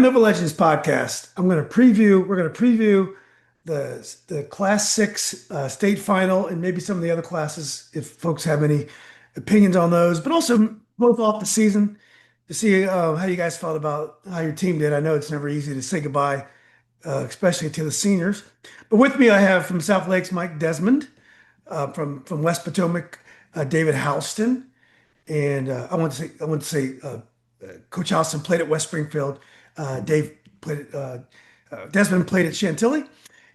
Nova Legends podcast. We're going to preview the Class 6 state final and maybe some of the other classes if folks have any opinions on those, but also both off the season to see how you guys felt about how your team did. I know it's never easy to say goodbye, especially to the seniors. But with me, I have from South Lakes, Mike Desmond, from West Potomac, David Houston, and I want to say Coach Houston played at West Springfield. Dave played at Desmond played at Chantilly,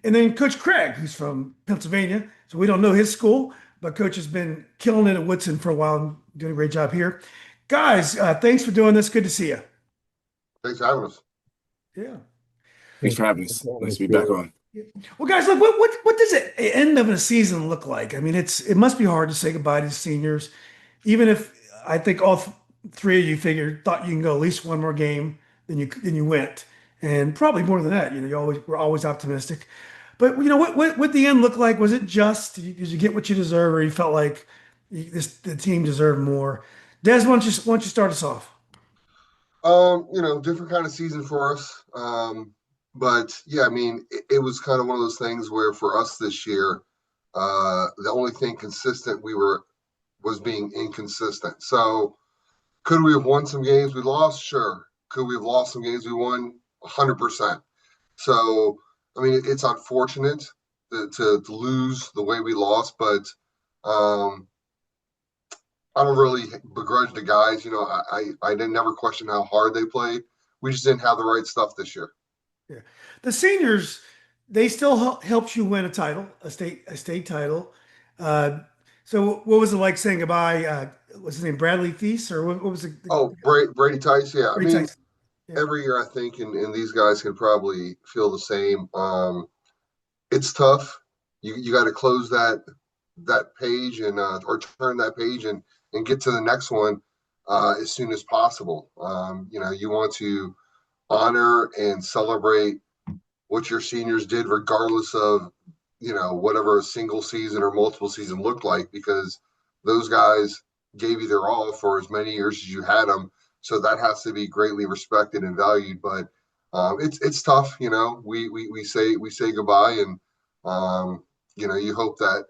and then Coach Craig, who's from Pennsylvania. So we don't know his school, but Coach has been killing it at Woodson for a while and doing a great job here. Guys, thanks for doing this. Good to see you. Thanks for having us. Yeah. Thanks for having us. Nice to be back on. Well, guys, look, what does the end of a season look like? I mean, it must be hard to say goodbye to seniors, even if I think all three of you thought you can go at least one more game than you went, and probably more than that. You know, we're always optimistic. But you know, what the end look like? Was it just did you get what you deserve, or you felt like the team deserved more? Des, why don't you start us off? Different kind of season for us. But yeah, I mean, it was kind of one of those things where for us this year, the only thing consistent was being inconsistent. So could we have won some games we lost? Sure. Could we have lost some games we won? 100%. So, I mean, it's unfortunate to lose the way we lost, but I don't really begrudge the guys. You know, I didn't never question how hard they played. We just didn't have the right stuff this year. Yeah, the seniors, they still helped you win a state title. So what was it like saying goodbye? What's his name, Bradley Thies, or what was it? Oh, Brady Tice, yeah. Brady Tice. Yeah. Every year I think, and these guys can probably feel the same. It's tough. You got to close that page and or turn that page and get to the next one as soon as possible. You want to honor and celebrate what your seniors did, regardless of whatever a single season or multiple season looked like, because those guys gave you their all for as many years as you had them. So that has to be greatly respected and valued. But it's tough, you know. We say goodbye, and you hope that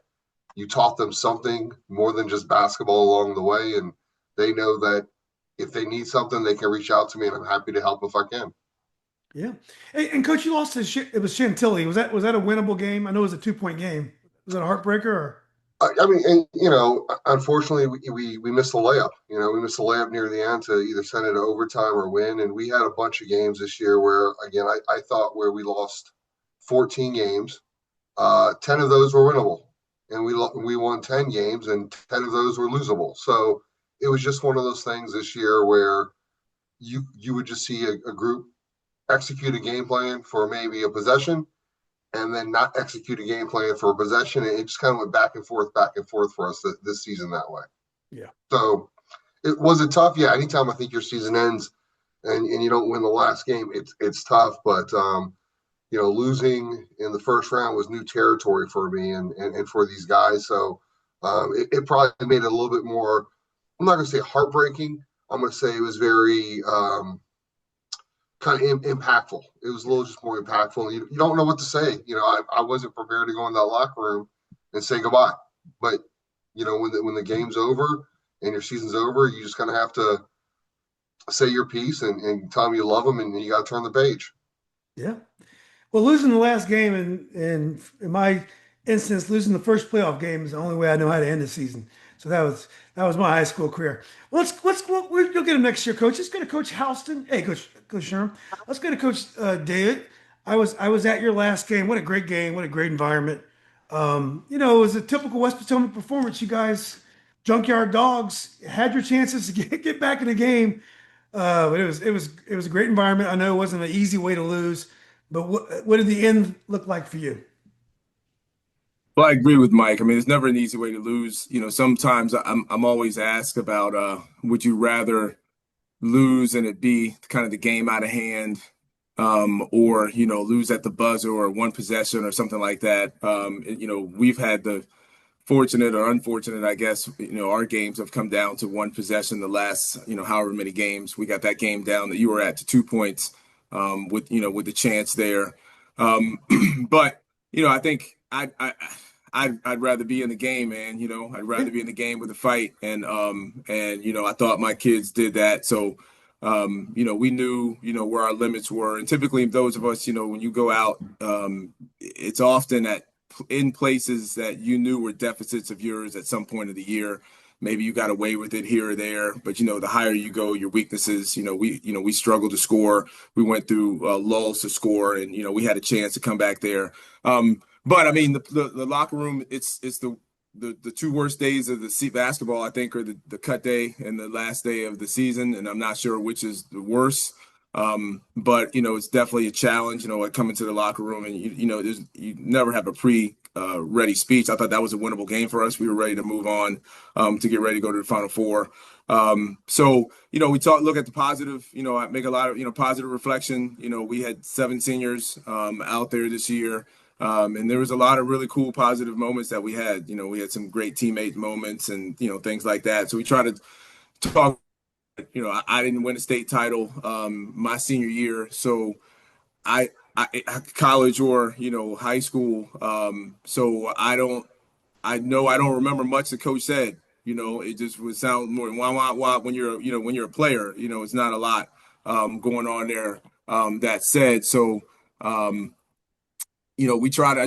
you taught them something more than just basketball along the way, and they know that if they need something, they can reach out to me, and I'm happy to help if I can. Yeah. And Coach, you lost it was Chantilly. Was that a winnable game? I know it was a 2-point game. Was it a heartbreaker or? I mean, unfortunately, we missed the layup. We missed the layup near the end to either send it to overtime or win. And we had a bunch of games this year where, again, I thought where we lost 14 games, 10 of those were winnable, and we won 10 games, and 10 of those were losable. So it was just one of those things this year where you would just see a group execute a game plan for maybe a possession, and then not execute a game plan for a possession. And it just kind of went back and forth for us this season that way. Yeah. So it was tough. Yeah. Anytime I think your season ends and you don't win the last game, it's tough. But, losing in the first round was new territory for me and for these guys. So it probably made it a little bit more, I'm not going to say heartbreaking. I'm going to say it was very, kind of impactful. It was a little just more impactful. You don't know what to say. I wasn't prepared to go in that locker room and say goodbye. But when the game's over and your season's over, you just kind of have to say your piece and tell them you love them, and you got to turn the page. Yeah. Well, losing the last game and in my instance, losing the first playoff game is the only way I know how to end the season. So that was my high school career. Well, you'll get him next year, Coach. Let's go to Coach Houston. Hey, Coach Sherman. Let's go to Coach David. I was at your last game. What a great game. What a great environment. It was a typical West Potomac performance. You guys, junkyard dogs, had your chances to get back in the game, but it was a great environment. I know it wasn't an easy way to lose, but what did the end look like for you? Well, I agree with Mike. I mean, it's never an easy way to lose. Sometimes I'm always asked about would you rather lose and it be kind of the game out of hand, or lose at the buzzer or one possession or something like that. We've had the fortunate or unfortunate, I guess, our games have come down to one possession the last, however many games. We got that game down that you were at to 2 points with with the chance there. Um, but I think I'd rather be in the game, man. I'd rather be in the game with a fight, and I thought my kids did that. So we knew where our limits were, and typically those of us, when you go out, it's often in places that you knew were deficits of yours at some point of the year. Maybe you got away with it here or there, but the higher you go, your weaknesses. We struggled to score. We went through lulls to score, and we had a chance to come back there. But I mean, the locker room, it's the two worst days of the basketball, I think, are the cut day and the last day of the season, and I'm not sure which is the worst. But it's definitely a challenge, like coming to the locker room and you never have a ready speech. I thought that was a winnable game for us. We were ready to move on, to get ready to go to the Final Four. So we look at the positive. I make a lot of positive reflection. We had 7 seniors out there this year. And there was a lot of really cool positive moments that we had. We had some great teammate moments and things like that. So we try to talk. I didn't win a state title my senior year, so I college or high school. So I know I don't remember much the coach said. It just would sound more wah wah wah when you're when you're a player. It's not a lot going on there. That said, so. I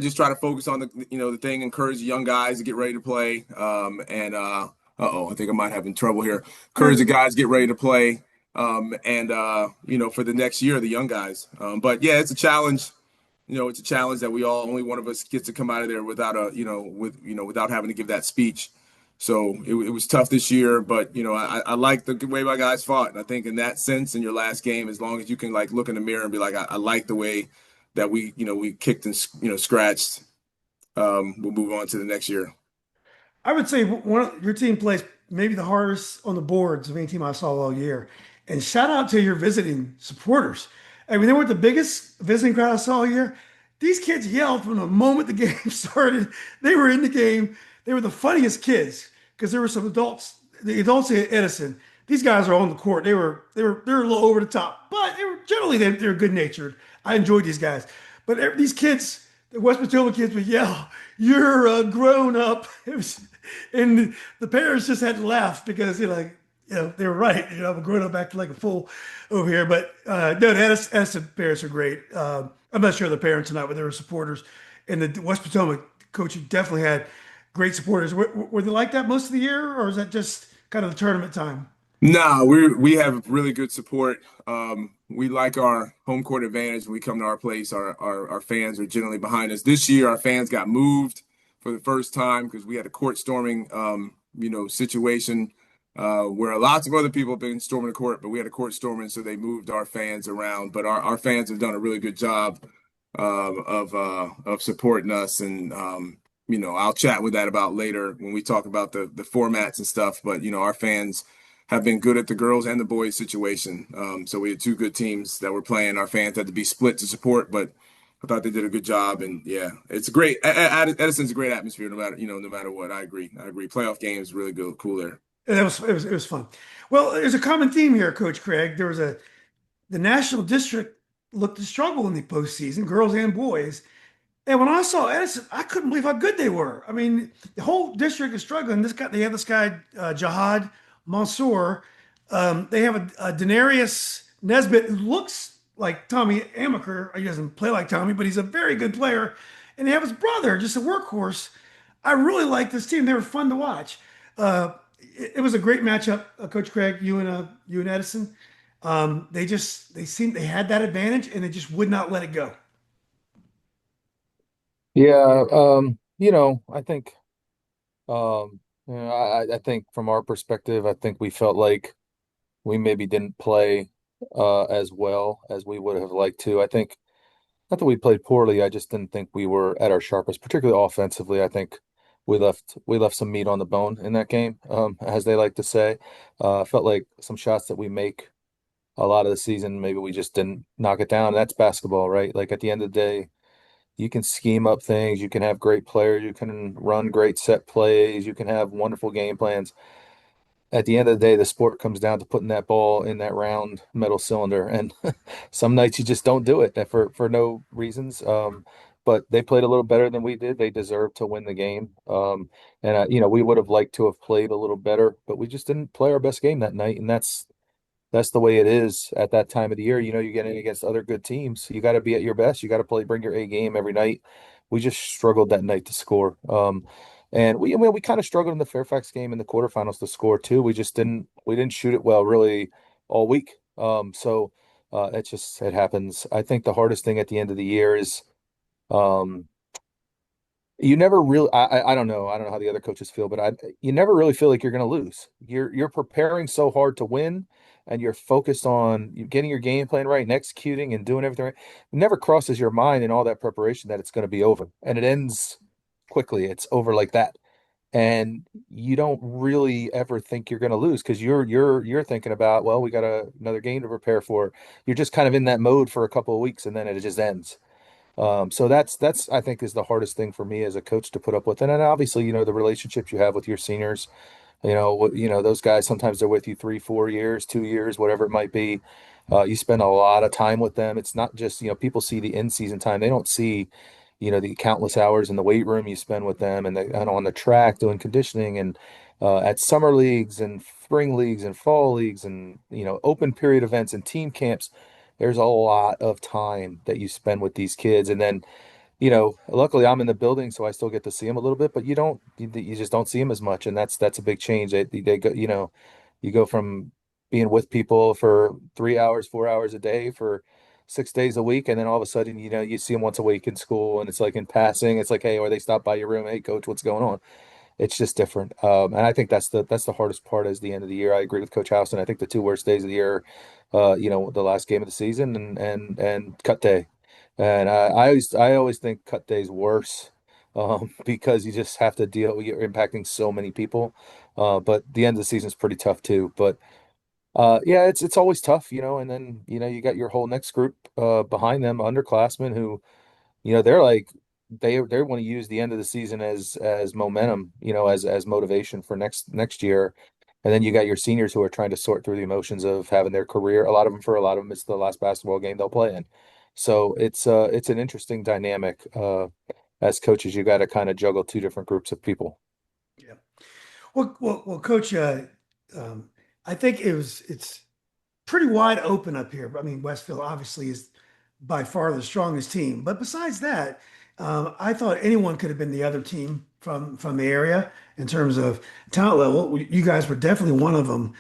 just try to focus on the thing, encourage the young guys to get ready to play. And I think I might have in trouble here. Encourage the guys to get ready to play. And for the next year, the young guys. But yeah, it's a challenge. It's a challenge that only one of us gets to come out of there without without having to give that speech. So it was tough this year, but I like the way my guys fought. And I think in that sense, in your last game, as long as you can look in the mirror and be like, I like the way that we kicked and scratched, we'll move on to the next year. I would say your team plays maybe the hardest on the boards of any team I saw all year. And shout out to your visiting supporters. I mean, they weren't the biggest visiting crowd I saw all year. These kids yelled from the moment the game started. They were in the game. They were the funniest kids because there were some adults, the adults at Edison. These guys are on the court. They were a little over the top, but they were good natured. I enjoyed these guys. But these kids, the West Potomac kids would yell, "You're a grown up." And the parents just had to laugh because they were right. I'm a grown up acting like a fool over here. But no, the Edison parents are great. I'm not sure the parents or not, but they were supporters. And the West Potomac coach definitely had great supporters. Were they like that most of the year, or is that just kind of the tournament time? No, we have really good support. We like our home court advantage when we come to our place. Our fans are generally behind us. This year, our fans got moved for the first time because we had a court storming, situation where lots of other people have been storming the court, but we had a court storming, so they moved our fans around. But our fans have done a really good job of supporting us, and I'll chat with that about later when we talk about the formats and stuff. But our fans have been good at the girls and the boys situation. So we had 2 good teams that were playing. Our fans had to be split to support, but I thought they did a good job. And yeah, it's great. Edison's a great atmosphere, no matter what. I agree. Playoff games really good, cool there. And it was fun. Well, there's a common theme here, Coach Craig. The National District looked to struggle in the postseason, girls and boys. And when I saw Edison, I couldn't believe how good they were. I mean, the whole district is struggling. They have this guy, Jihad Mansour. They have a Denarius Nesbitt who looks like Tommy Amaker. He doesn't play like Tommy, but he's a very good player. And they have his brother, just a workhorse. I really like this team. They were fun to watch. It was a great matchup, Coach Craig, you and Edison. They had that advantage and they just would not let it go. Yeah, I think I think from our perspective, I think we felt like we maybe didn't play as well as we would have liked to. I think not that we played poorly, I just didn't think we were at our sharpest, particularly offensively. I think we left some meat on the bone in that game, as they like to say. I felt like some shots that we make a lot of the season, maybe we just didn't knock it down. That's basketball, right? Like at the end of the day, you can scheme up things, you can have great players, you can run great set plays, you can have wonderful game plans. at the end of the day, the sport comes down to putting that ball in that round metal cylinder, and some nights you just don't do it for no reasons. But they played a little better than we did. They deserved to win the game. And we would have liked to have played a little better, but we just didn't play our best game that night, and that's the way it is at that time of the year. You're getting against other good teams. You got to be at your best. You got to bring your A game every night. We just struggled that night to score. And we kind of struggled in the Fairfax game in the quarterfinals to score too. We didn't shoot it well really all week. It happens. I think the hardest thing at the end of the year is um, you never really I don't know. I don't know how the other coaches feel, but you never really feel like you're going to lose. You're preparing so hard to win, and you're focused on getting your game plan right and executing and doing everything right. It never crosses your mind in all that preparation that it's going to be over. And it ends quickly. It's over like that. And you don't really ever think you're going to lose because you're thinking about, well, we got another game to prepare for. You're just kind of in that mode for a couple of weeks, and then it just ends. So that's I think is the hardest thing for me as a coach to put up with. And then obviously, the relationships you have with your seniors, those guys sometimes they're with you 3, 4 years, 2 years, whatever it might be. You spend a lot of time with them. It's not just, people see the in-season time. They don't see, the countless hours in the weight room you spend with them and on the track doing conditioning and at summer leagues and spring leagues and fall leagues and, open period events and team camps. There's a lot of time that you spend with these kids. And then, luckily I'm in the building, so I still get to see them a little bit, but you just don't see them as much. And that's a big change. They go, you go from being with people for 3 hours, 4 hours a day for 6 days a week. And then all of a sudden, you see them once a week in school and it's like in passing, it's like, hey, or they stop by your room. Hey coach, what's going on? It's just different. And I think that's the hardest part is the end of the year. I agree with Coach House, and I think the two worst days of the year, the last game of the season and cut day. And I always think cut day's worse because you just have to deal. You're impacting so many people. But the end of the season is pretty tough too. But yeah, it's always tough, And then you got your whole next group behind them, underclassmen who they're like they want to use the end of the season as momentum, as motivation for next year. And then you got your seniors who are trying to sort through the emotions of having their career. For a lot of them, it's the last basketball game they'll play in. So it's an interesting dynamic. As coaches, you got to kind of juggle two different groups of people. Yeah. Well, Coach. Um, I think it's pretty wide open up here. I mean, Westfield obviously is by far the strongest team. But besides that, I thought anyone could have been the other team from the area in terms of talent level. You guys were definitely one of them.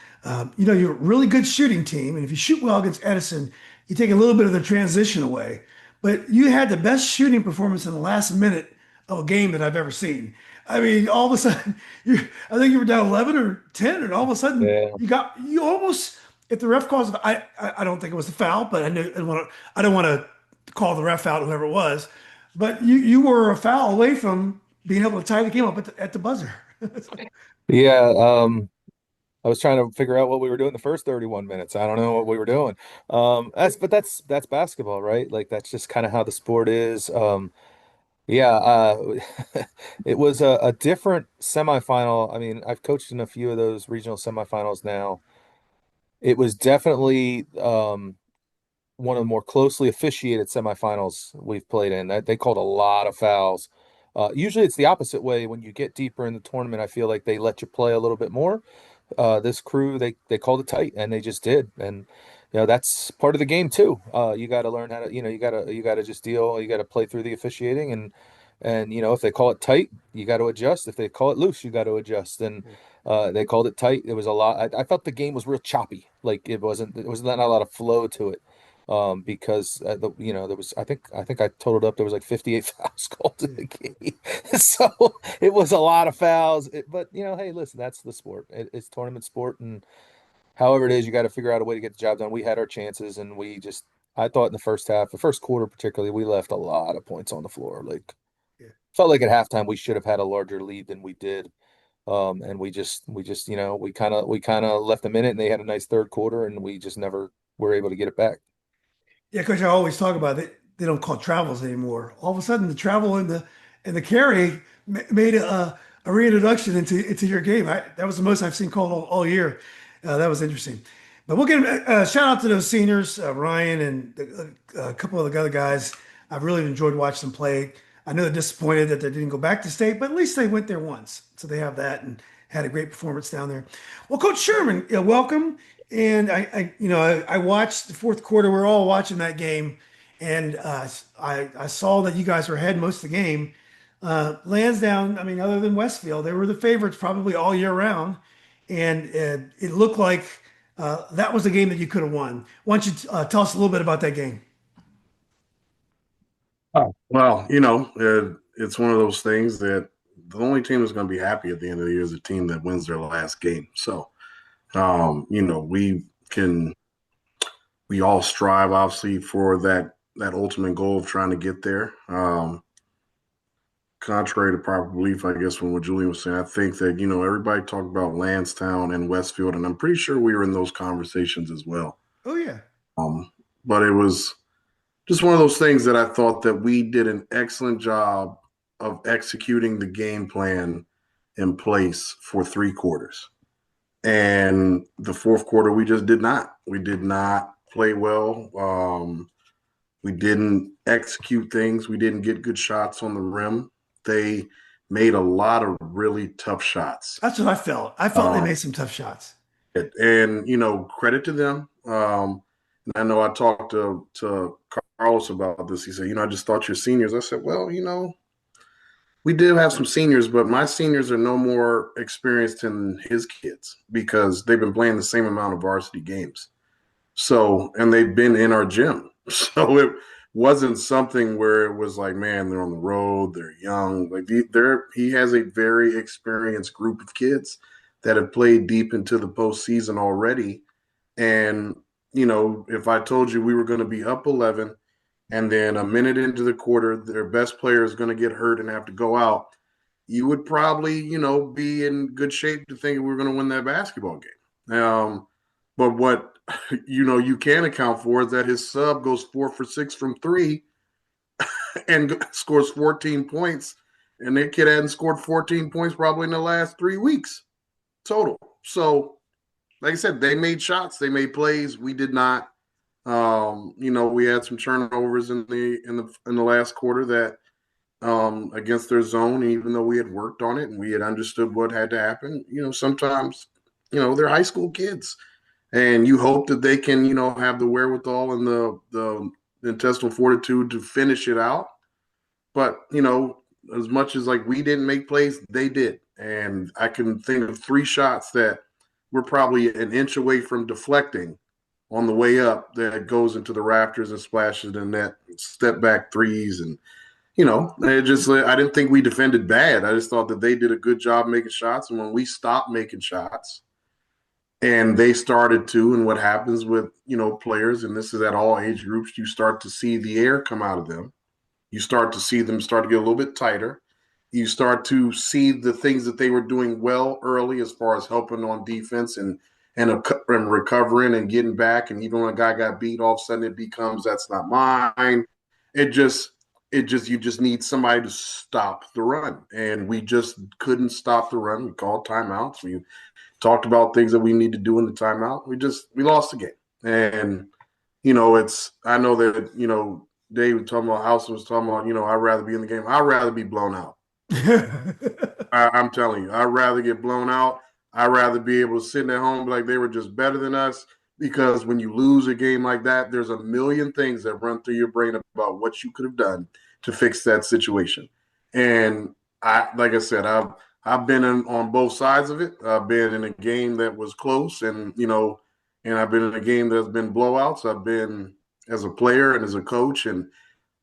You're a really good shooting team, and if you shoot well against Edison, you take a little bit of the transition away. But you had the best shooting performance in the last minute of a game that I've ever seen. I mean, all of a sudden, I think you were down 11 or 10, and all of a sudden Yeah. you almost, if the ref calls, I don't think it was a foul, but I don't want to call the ref out, whoever it was, but you were a foul away from being able to tie the game up at the buzzer. Yeah. I was trying to figure out what we were doing the first 31 minutes. I don't know what we were doing. That's basketball, right? Like that's just kind of how the sport is. Yeah, it was a different semifinal. I mean, I've coached in a few of those regional semifinals now. It was definitely one of the more closely officiated semifinals we've played in. They called a lot of fouls. Usually it's the opposite way. When you get deeper in the tournament, I feel like they let you play a little bit more. This crew, they called it tight, and they just did. And that's part of the game too. You got to learn how to, you got to just deal. You got to play through the officiating, and if they call it tight, you got to adjust. If they call it loose, you got to adjust. And they called it tight. It was a lot. I felt the game was real choppy. Like it was not a lot of flow to it. Because there was I think I totaled up there was like 58 fouls called in the game, so it was a lot of fouls. But hey, listen, that's the sport. It's tournament sport, and however it is, you got to figure out a way to get the job done. We had our chances, and I thought in the first half, the first quarter particularly, we left a lot of points on the floor. Like Yeah. felt like at halftime we should have had a larger lead than we did. And we just we kind of left them in it, and they had a nice third quarter, and we just never were able to get it back. Yeah, Coach, I always talk about it. They don't call travels anymore. All of a sudden, the travel and the carry made a reintroduction into your game. That was the most I've seen called all year. That was interesting. But we'll get shout out to those seniors, Ryan and a couple of the other guys. I've really enjoyed watching them play. I know they're disappointed that they didn't go back to state, but at least they went there once, so they have that and had a great performance down there. Well, Coach Sherman, welcome. And I watched the fourth quarter. We're all watching that game, and I saw that you guys were ahead most of the game. Lansdowne, I mean, other than Westfield, they were the favorites probably all year round, and it looked like that was a game that you could have won. Why don't you tell us a little bit about that game? Oh, well, it's one of those things that the only team that's going to be happy at the end of the year is the team that wins their last game. So, we all strive obviously for that ultimate goal of trying to get there. Contrary to proper belief, I guess, from what Julian was saying, I think that, everybody talked about Landstown and Westfield, and I'm pretty sure we were in those conversations as well. Oh yeah. But it was just one of those things that I thought that we did an excellent job of executing the game plan in place for 3 quarters. And the fourth quarter, we just did not. We did not play well. We didn't execute things. We didn't get good shots on the rim. They made a lot of really tough shots. That's what I felt. I felt they made some tough shots. And, credit to them. And I know I talked to Carlos about this. He said, I just thought your seniors. I said, well, we did have some seniors, but my seniors are no more experienced than his kids because they've been playing the same amount of varsity games. So, and they've been in our gym. So it wasn't something where it was like, man, they're on the road, they're young. Like he has a very experienced group of kids that have played deep into the postseason already. And, if I told you we were going to be up 11 and then a minute into the quarter, their best player is going to get hurt and have to go out, you would probably, be in good shape to think we were going to win that basketball game. But what, you can account for is that his sub goes 4 for 6 from 3 and scores 14 points. And that kid hadn't scored 14 points probably in the last 3 weeks total. So, like I said, they made shots, they made plays. We did not. We had some turnovers in the last quarter that against their zone, even though we had worked on it and we had understood what had to happen. Sometimes, they're high school kids, and you hope that they can, have the wherewithal and the intestinal fortitude to finish it out. But as much as like we didn't make plays, they did, and I can think of 3 shots that we're probably an inch away from deflecting on the way up that goes into the rafters and splashes the net, step back threes. And, I didn't think we defended bad. I just thought that they did a good job making shots. And when we stopped making shots and they started to, and what happens with, players, and this is at all age groups, you start to see the air come out of them. You start to see them start to get a little bit tighter. You start to see the things that they were doing well early as far as helping on defense and recovering and getting back. And even when a guy got beat, all of a sudden it becomes, that's not mine. You just need somebody to stop the run. And we just couldn't stop the run. We called timeouts. We talked about things that we need to do in the timeout. We lost the game. And, I know that, David talking about House was talking about, I'd rather be in the game. I'd rather be blown out. I'm telling you, I'd rather get blown out. I'd rather be able to sit at home like they were just better than us, because when you lose a game like that, there's a million things that run through your brain about what you could have done to fix that situation. And like I said, I've been on both sides of it. I've been in a game that was close, and I've been in a game that's been blowouts. I've been as a player and as a coach, and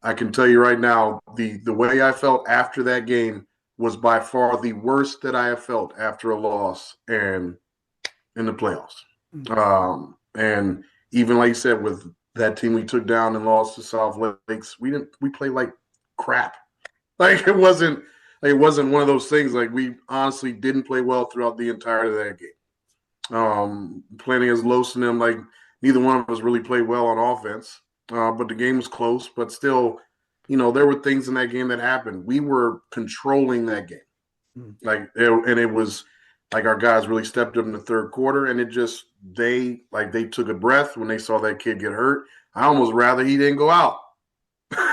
I can tell you right now, the way I felt after that game was by far the worst that I have felt after a loss and in the playoffs. And even like you said, with that team we took down and lost to South Lakes, we played like crap. Like it wasn't one of those things. Like we honestly didn't play well throughout the entirety of that game. Playing against Los and them, like neither one of us really played well on offense. But the game was close, but still, there were things in that game that happened. We were controlling that game. And it was like our guys really stepped up in the third quarter, and they took a breath when they saw that kid get hurt. I almost rather he didn't go out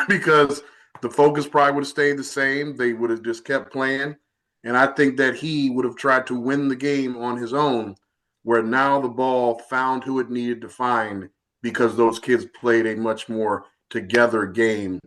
because the focus probably would have stayed the same. They would have just kept playing. And I think that he would have tried to win the game on his own, where now the ball found who it needed to find because those kids played a much more together game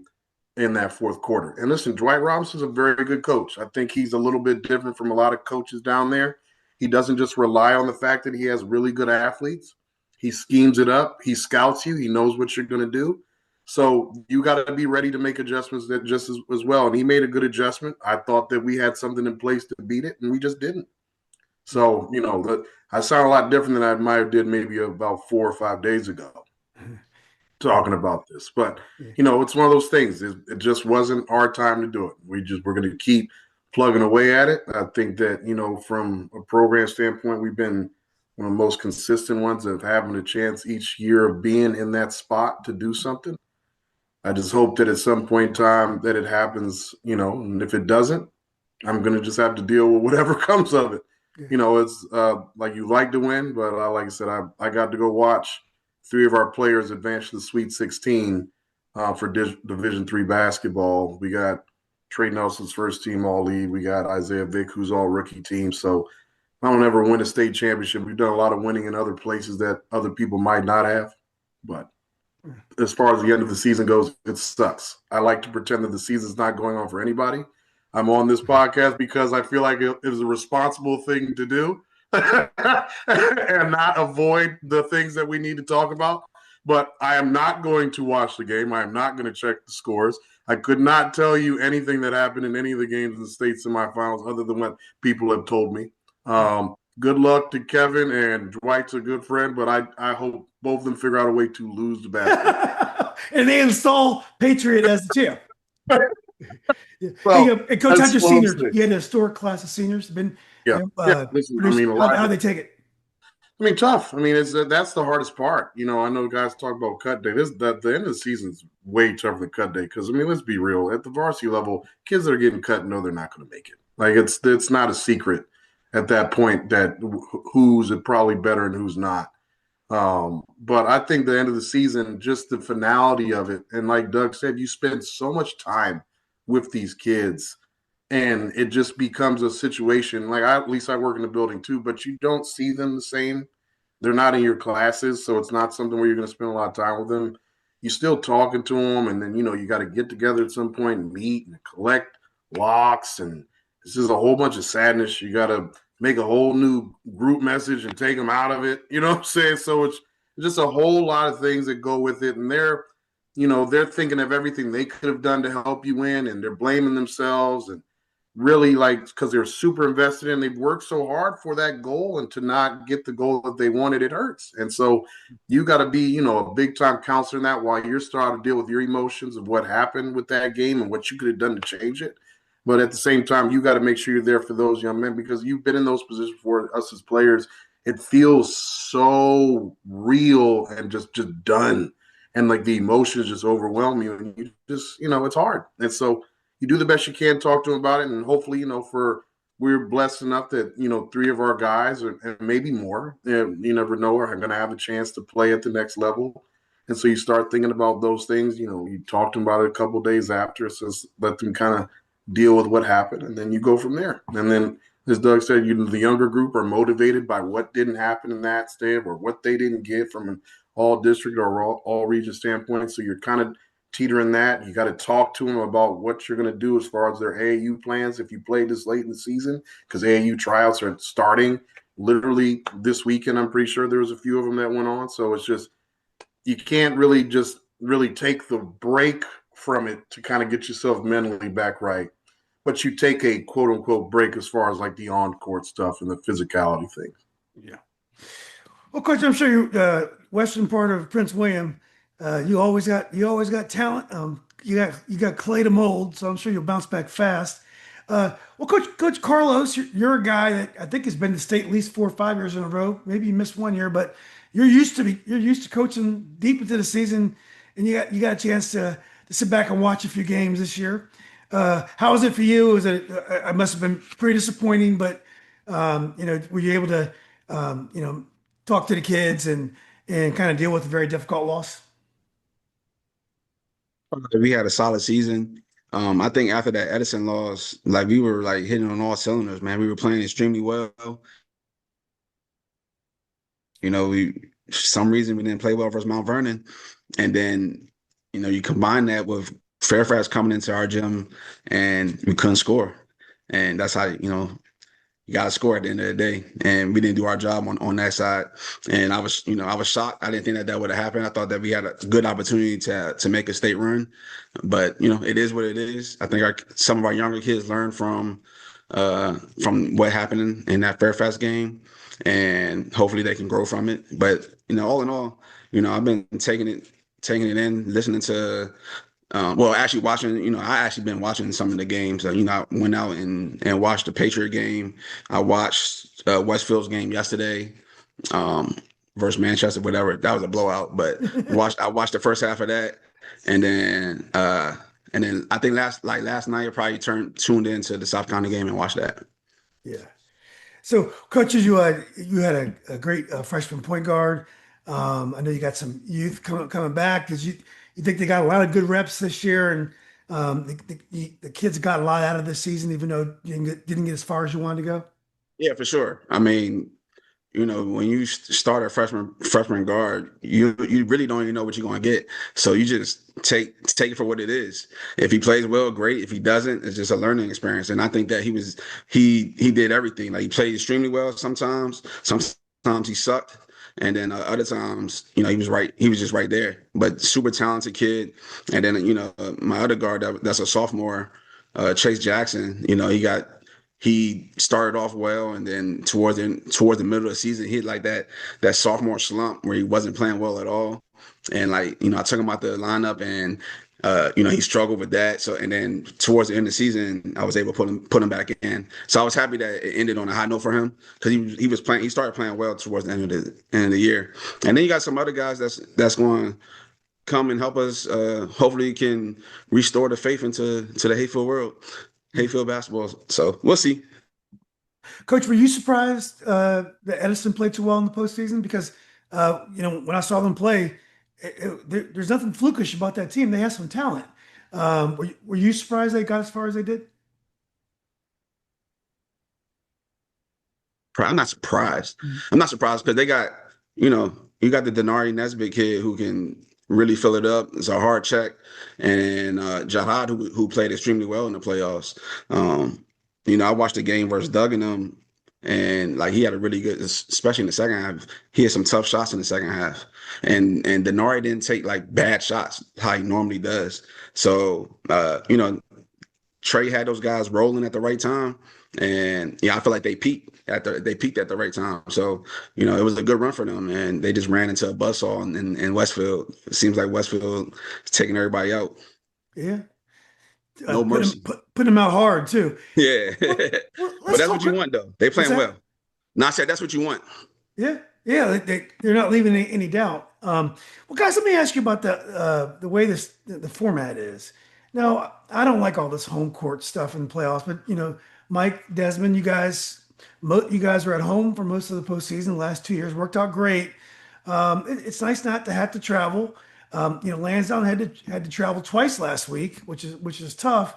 in that fourth quarter. And listen, Dwight Robinson's a very good coach. I think he's a little bit different from a lot of coaches down there. He doesn't just rely on the fact that he has really good athletes. He schemes it up. He scouts you. He knows what you're going to do. So you got to be ready to make adjustments that just as well. And he made a good adjustment. I thought that we had something in place to beat it, and we just didn't. So, I sound a lot different than I might have did maybe about 4 or 5 days ago talking about this. But, it's one of those things. It just wasn't our time to do it. We're going to keep plugging away at it. I think that, from a program standpoint, we've been one of the most consistent ones of having a chance each year of being in that spot to do something. I just hope that at some point in time that it happens, and if it doesn't, I'm going to just have to deal with whatever comes of it. Yeah. It's like you like to win, but like I said, I got to go watch 3 of our players advance to the Sweet 16 for Division III basketball. We got Trey Nelson's first team all-league. We got Isaiah Vick, who's all-rookie team. So I don't ever win a state championship. We've done a lot of winning in other places that other people might not have. But as far as the end of the season goes, it sucks. I like to pretend that the season's not going on for anybody. I'm on this podcast because I feel like it is a responsible thing to do and not avoid the things that we need to talk about. But I am not going to watch the game. I am not going to check the scores. I could not tell you anything that happened in any of the games in the state semifinals other than what people have told me. Good luck to Kevin, and Dwight's a good friend, but I hope both of them figure out a way to lose the basketball. And they install Patriot as the champ. Well, hey, Coach, how'd your seniors? You had a historic class of seniors. How they take it? Tough. That's the hardest part. I know guys talk about cut day. The end of the season's way tougher than cut day because let's be real. At the varsity level, kids that are getting cut know they're not going to make it. Like it's not a secret at that point that who's probably better and who's not. But I think the end of the season, just the finality of it, and like Doug said, you spend so much time with these kids, and it just becomes a situation. Like at least I work in the building too, but you don't see them the same. They're not in your classes, so it's not something where you're going to spend a lot of time with them. You're still talking to them, and then you got to get together at some point and meet and collect locks, and this is a whole bunch of sadness. You got to make a whole new group message and take them out of it. You know what I'm saying? So it's just a whole lot of things that go with it. And they're thinking of everything they could have done to help you win, and they're blaming themselves and really because they're super invested in, they've worked so hard for that goal, and to not get the goal that they wanted, it hurts. And so you got to be, a big time counselor in that while you're starting to deal with your emotions of what happened with that game and what you could have done to change it. But at the same time, you got to make sure you're there for those young men because you've been in those positions for us as players. It feels so real and just done. And like the emotions just overwhelm you. And you just, it's hard. And so you do the best you can, talk to them about it. And hopefully, we're blessed enough that, 3 of our guys, and maybe more, and you never know, are going to have a chance to play at the next level. And so you start thinking about those things. You talk to them about it a couple of days after. So let them kind of deal with what happened, and then you go from there. And then, as Doug said, the younger group are motivated by what didn't happen in that state or what they didn't get from an all-district or all region standpoint. So you're kind of teetering that. You got to talk to them about what you're going to do as far as their AAU plans if you play this late in the season, because AAU tryouts are starting literally this weekend. I'm pretty sure there was a few of them that went on. So it's just you can't really take the break from it to kind of get yourself mentally back right. But you take a quote unquote break as far as like the on court stuff and the physicality things. Yeah. Well, Coach, I'm sure you western part of Prince William, you always got talent. You got clay to mold, so I'm sure you'll bounce back fast. Well, Coach Carlos, you're a guy that I think has been to state at least 4 or 5 years in a row. Maybe you missed 1 year, but you're used to coaching deep into the season, and you got a chance to sit back and watch a few games this year. How was it for you? Was it? I must have been pretty disappointing, but were you able to, talk to the kids and kind of deal with a very difficult loss? We had a solid season. I think after that Edison loss, like we were like hitting on all cylinders, man. We were playing extremely well. We for some reason we didn't play well versus Mount Vernon, and then you combine that with Fairfax coming into our gym, and we couldn't score, and that's how you got to score at the end of the day, and we didn't do our job on that side. And I was shocked. I didn't think that would have happened. I thought that we had a good opportunity to make a state run, but it is what it is. I think some of our younger kids learned from what happened in that Fairfax game, and hopefully they can grow from it. But all in all, I've been taking it in, listening to. Well, actually watching, I actually been watching some of the games. I went out and watched the Patriot game. I watched Westfield's game yesterday, versus Manchester, whatever. That was a blowout, but I watched the first half of that, and then I think last night I probably tuned into the South County game and watched that. Yeah. So, coaches, you had a great freshman point guard. I know you got some youth coming back. Did you think they got a lot of good reps this year, and the kids got a lot out of this season, even though you didn't get as far as you wanted to go? Yeah, for sure. I mean, when you start a freshman guard, you really don't even know what you're going to get. So you just take it for what it is. If he plays well, great. If he doesn't, it's just a learning experience. And I think that he did everything. Like, he played extremely well sometimes. Sometimes he sucked. And then other times, he was right. He was just right there. But super talented kid. And then, my other guard that's a sophomore, Chase Jackson, he started off well, and then towards the middle of the season, he hit like that sophomore slump where he wasn't playing well at all. And I took him out the lineup, and he struggled with that. So, and then towards the end of the season, I was able to put him back in. So I was happy that it ended on a high note for him, because he started playing well towards the end of the year. And then you got some other guys that's going to come and help us. Hopefully, can restore the faith into the Hayfield basketball. So we'll see. Coach, were you surprised that Edison played so well in the postseason? Because when I saw them play, there's nothing flukish about that team. They have some talent. Were you surprised they got as far as they did? I'm not surprised. I'm not surprised because they got, you got the Denari Nesbitt kid who can really fill it up. It's a hard check. And Jahad, who played extremely well in the playoffs. I watched the game versus Doug and them, and he had a really good, especially in the second half. He had some tough shots in the second half. And Denari didn't take bad shots how he normally does. So, Trey had those guys rolling at the right time. And I feel like they peaked at the right time. So, it was a good run for them, and they just ran into a buzzsaw in Westfield. It seems like Westfield is taking everybody out. Yeah. No mercy. Put them out hard too. Yeah. Well, but that's what you want, though. They playing well. No, I said that's what you want. Yeah. Yeah. They're not leaving any doubt. Well, guys, let me ask you about the way the format is. Now, I don't like all this home court stuff in the playoffs, but Mike Desmond, you guys were at home for most of the postseason. The last 2 years worked out great. It's nice not to have to travel. Lansdowne had to travel twice last week, which is tough.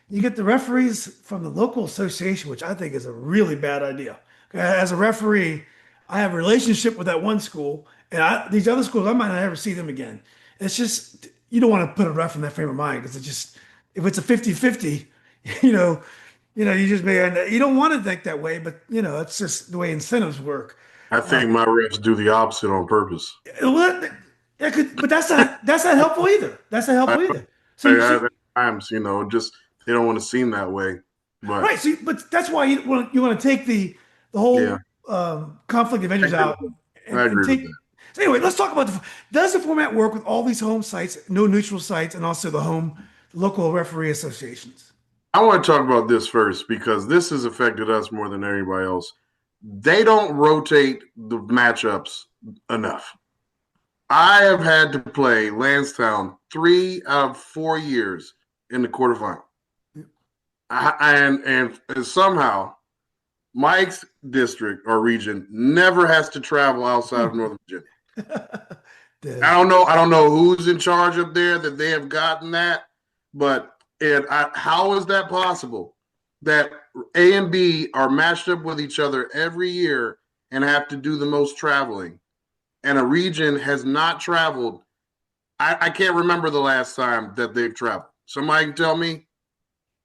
You get the referees from the local association, which I think is a really bad idea. As a referee, I have a relationship with that one school, and these other schools, I might not ever see them again. It's just, you don't want to put a ref in that frame of mind, because if it's a 50-50, you just you don't want to think that way, but it's just the way incentives work. I think my refs do the opposite on purpose. Well, but that's not helpful either. That's not helpful either. So times, just they don't want to seem that way. But right. So, but that's why you want to take the whole conflict of interest out. I agree with that. So anyway, let's talk about does the format work with all these home sites, no neutral sites, and also the local referee associations? I want to talk about this first, because this has affected us more than anybody else. They don't rotate the matchups enough. I have had to play Landstown 3 out of 4 years in the quarterfinal. And somehow Mike's district or region never has to travel outside of Northern Virginia. I don't know who's in charge up there that they have gotten that, but how is that possible? That A and B are matched up with each other every year and have to do the most traveling, and a region has not traveled. I can't remember the last time that they've traveled. Somebody can tell me.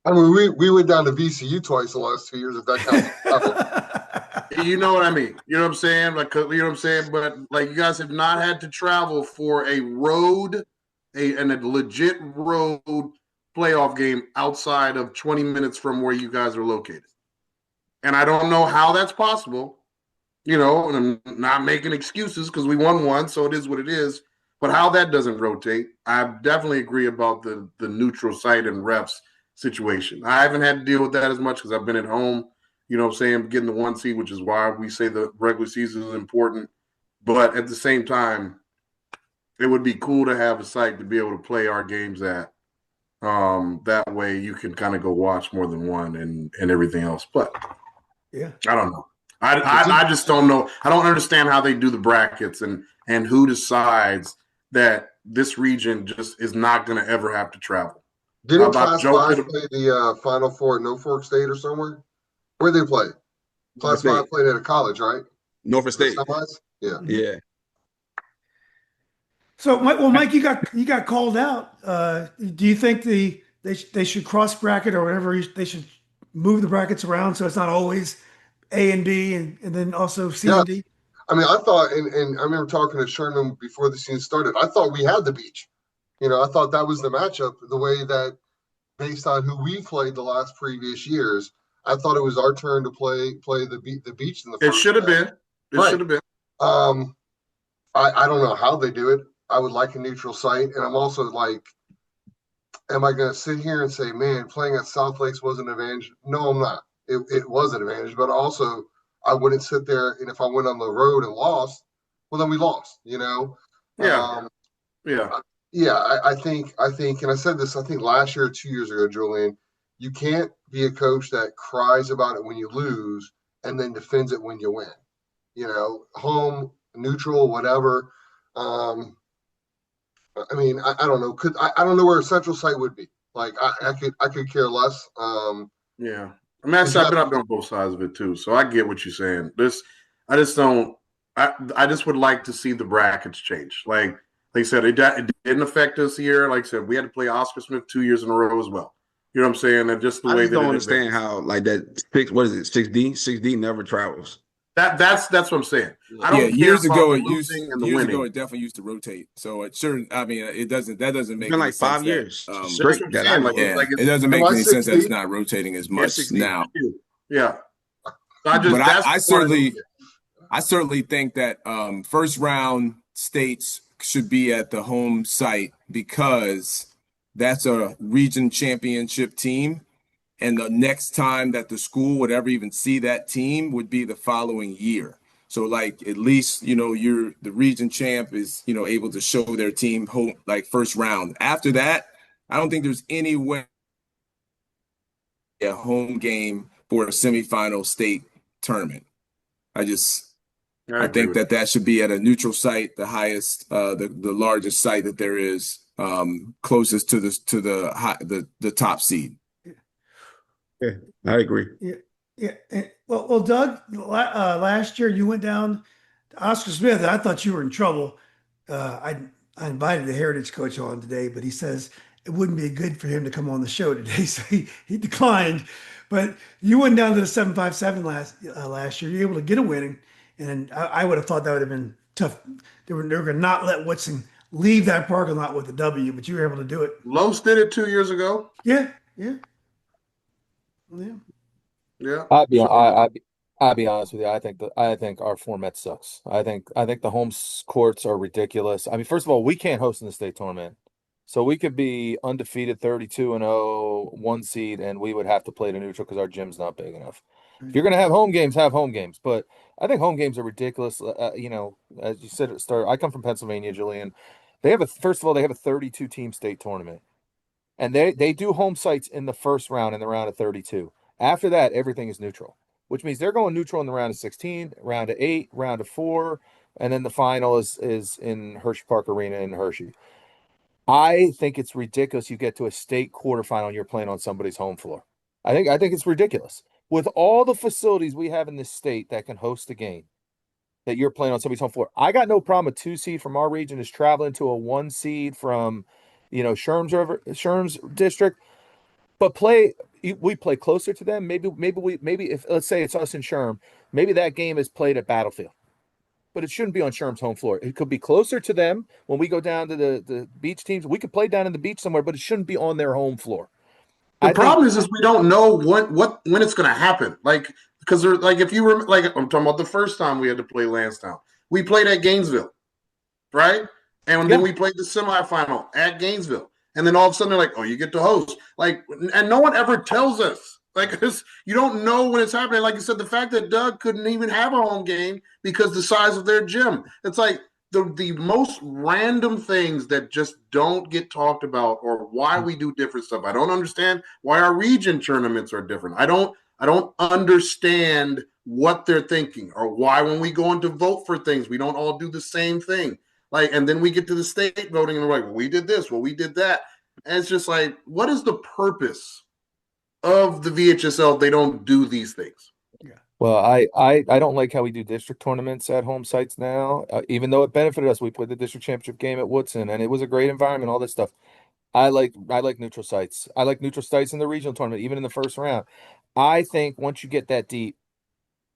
I mean, we went down to VCU twice the last 2 years, if that counts. You know what I mean? You know what I'm saying? Like, you know what I'm saying? But like, you guys have not had to travel for a road, a legit road playoff game outside of 20 minutes from where you guys are located. And I don't know how that's possible. You know, and I'm not making excuses because we won one, so it is what it is. But how that doesn't rotate, I definitely agree about the neutral site and refs situation. I haven't had to deal with that as much because I've been at home, you know what I'm saying, getting the 1 seed, which is why we say the regular season is important. But at the same time, it would be cool to have a site to be able to play our games at. That way you can kind of go watch more than one and everything else. But yeah, I don't know. I just don't know. I don't understand how they do the brackets and who decides that this region just is not going to ever have to travel. Didn't Class 5 play the Final Four at Norfolk State or somewhere? Where'd they play? Class 5 played at a college, right? Norfolk State. Yeah. Yeah. So, Mike, you got called out. Do you think they should cross bracket or whatever? They should move the brackets around so it's not always A and B and then also C and D? I mean, I thought, and I remember talking to Sherman before the season started, I thought we had the beach. You know, I thought that was the matchup, the way that based on who we played the last previous years, I thought it was our turn to play the beach in the first. It should have been. It should have been. I don't know how they do it. I would like a neutral site. And I'm also like, am I going to sit here and say, man, playing at South Lakes was an advantage? No, I'm not. It was an advantage, but also I wouldn't sit there. And if I went on the road and lost, well, then we lost, you know? Yeah. I think, and I said this, I think last year or 2 years ago, Julian, you can't be a coach that cries about it when you lose and then defends it when you win. You know, home, neutral, whatever. I mean, I don't know. I don't know where a central site would be. Like, I could care less. Yeah. I mean, I've been on both sides of it too, so I get what you're saying. I just don't. I just would like to see the brackets change. Like I said, it didn't affect us here. Like I said, we had to play Oscar Smith 2 years in a row as well. You know what I'm saying? And just the way I don't understand how like that 6D never travels. That's what I'm saying. I don't years ago it definitely used to rotate. So it sure, I mean, that doesn't make it's been any like 5 sense years that, straight that I know. it doesn't make any sense that it's not rotating as much now. Yeah. I certainly think that first round states should be at the home site because that's a region championship team. And the next time that the school would ever even see that team would be the following year. So like at least, you know, the region champ is, you know, able to show their team home like first round. After that, I don't think there's any way a home game for a semifinal state tournament. I think that should be at a neutral site, the highest, the largest site that there is, closest to the top seed. Yeah, I agree. Yeah. Well, Doug, last year you went down to Oscar Smith, and I thought you were in trouble. I invited the Heritage coach on today, but he says it wouldn't be good for him to come on the show today, so he declined. But you went down to the 757 last year. You were able to get a winning, and I would have thought that would have been tough. They were going to not let Woodson leave that parking lot with a W, but you were able to do it. Los did it 2 years ago. Yeah. I'll be honest with you. I think our format sucks. I think the home courts are ridiculous. I mean, first of all, we can't host in the state tournament, so we could be undefeated, 32-0, 1 seed, and we would have to play the neutral because our gym's not big enough. If you're gonna have home games, have home games. But I think home games are ridiculous. You know, as you said at the start, I come from Pennsylvania, Julian. They have a 32 team state tournament. And they do home sites in the first round, in the round of 32. After that, everything is neutral, which means they're going neutral in the round of 16, round of 8, round of 4, and then the final is in Hershey Park Arena in Hershey. I think it's ridiculous you get to a state quarterfinal and you're playing on somebody's home floor. I think it's ridiculous. With all the facilities we have in this state that can host a game, that you're playing on somebody's home floor. I got no problem. A 2 seed from our region is traveling to a 1 seed from, Sherm's district, but we play closer to them. Maybe if let's say it's us and Sherm, maybe that game is played at Battlefield, but it shouldn't be on Sherm's home floor. It could be closer to them when we go down to the beach teams. We could play down in the beach somewhere, but it shouldn't be on their home floor. The problem is we don't know when it's going to happen. Like, because if you were like, I'm talking about the first time we had to play Landstown, we played at Gainesville, right? And then we played the semifinal at Gainesville, and then all of a sudden they're like, "Oh, you get to host." Like, and no one ever tells us. Like, you don't know when it's happening. Like you said, the fact that Doug couldn't even have a home game because the size of their gym. It's like the most random things that just don't get talked about, or why we do different stuff. I don't understand why our region tournaments are different. I don't understand what they're thinking, or why when we go in to vote for things, we don't all do the same thing. Like, and then we get to the state voting and we're like, well, we did this, well, we did that. And it's just like, what is the purpose of the VHSL if they don't do these things? Well, I don't like how we do district tournaments at home sites now. Even though it benefited us, we played the district championship game at Woodson, and it was a great environment, all this stuff. I like neutral sites. I like neutral sites in the regional tournament, even in the first round. I think once you get that deep,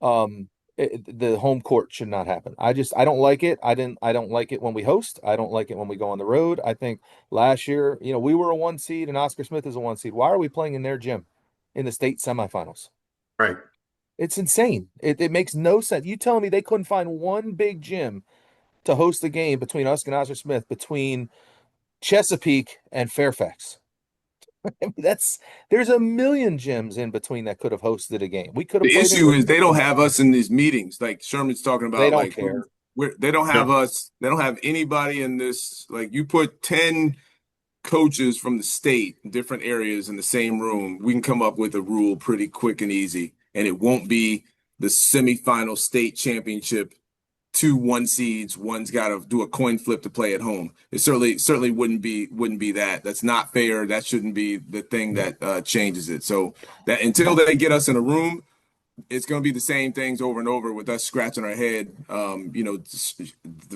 the home court should not happen. I don't like it. I don't like it when we host. I don't like it when we go on the road. I think last year, we were a 1 seed and Oscar Smith is a 1 seed. Why are we playing in their gym in the state semifinals? Right. It's insane. It makes no sense. You telling me they couldn't find one big gym to host the game between us and Oscar Smith, between Chesapeake and Fairfax? I mean, there's a million gyms in between that could have hosted a game. We could have. The issue is they don't have us in these meetings. Like Sherman's talking about, They don't like care. they don't have us. They don't have anybody in this. Like, you put 10 coaches from the state, different areas in the same room, we can come up with a rule pretty quick and easy, and it won't be the semifinal state championship. 2 1 seeds, one's got to do a coin flip to play at home. It certainly wouldn't be that. That's not fair. That shouldn't be the thing that changes it. So that until they get us in a room, it's going to be the same things over and over with us scratching our head. The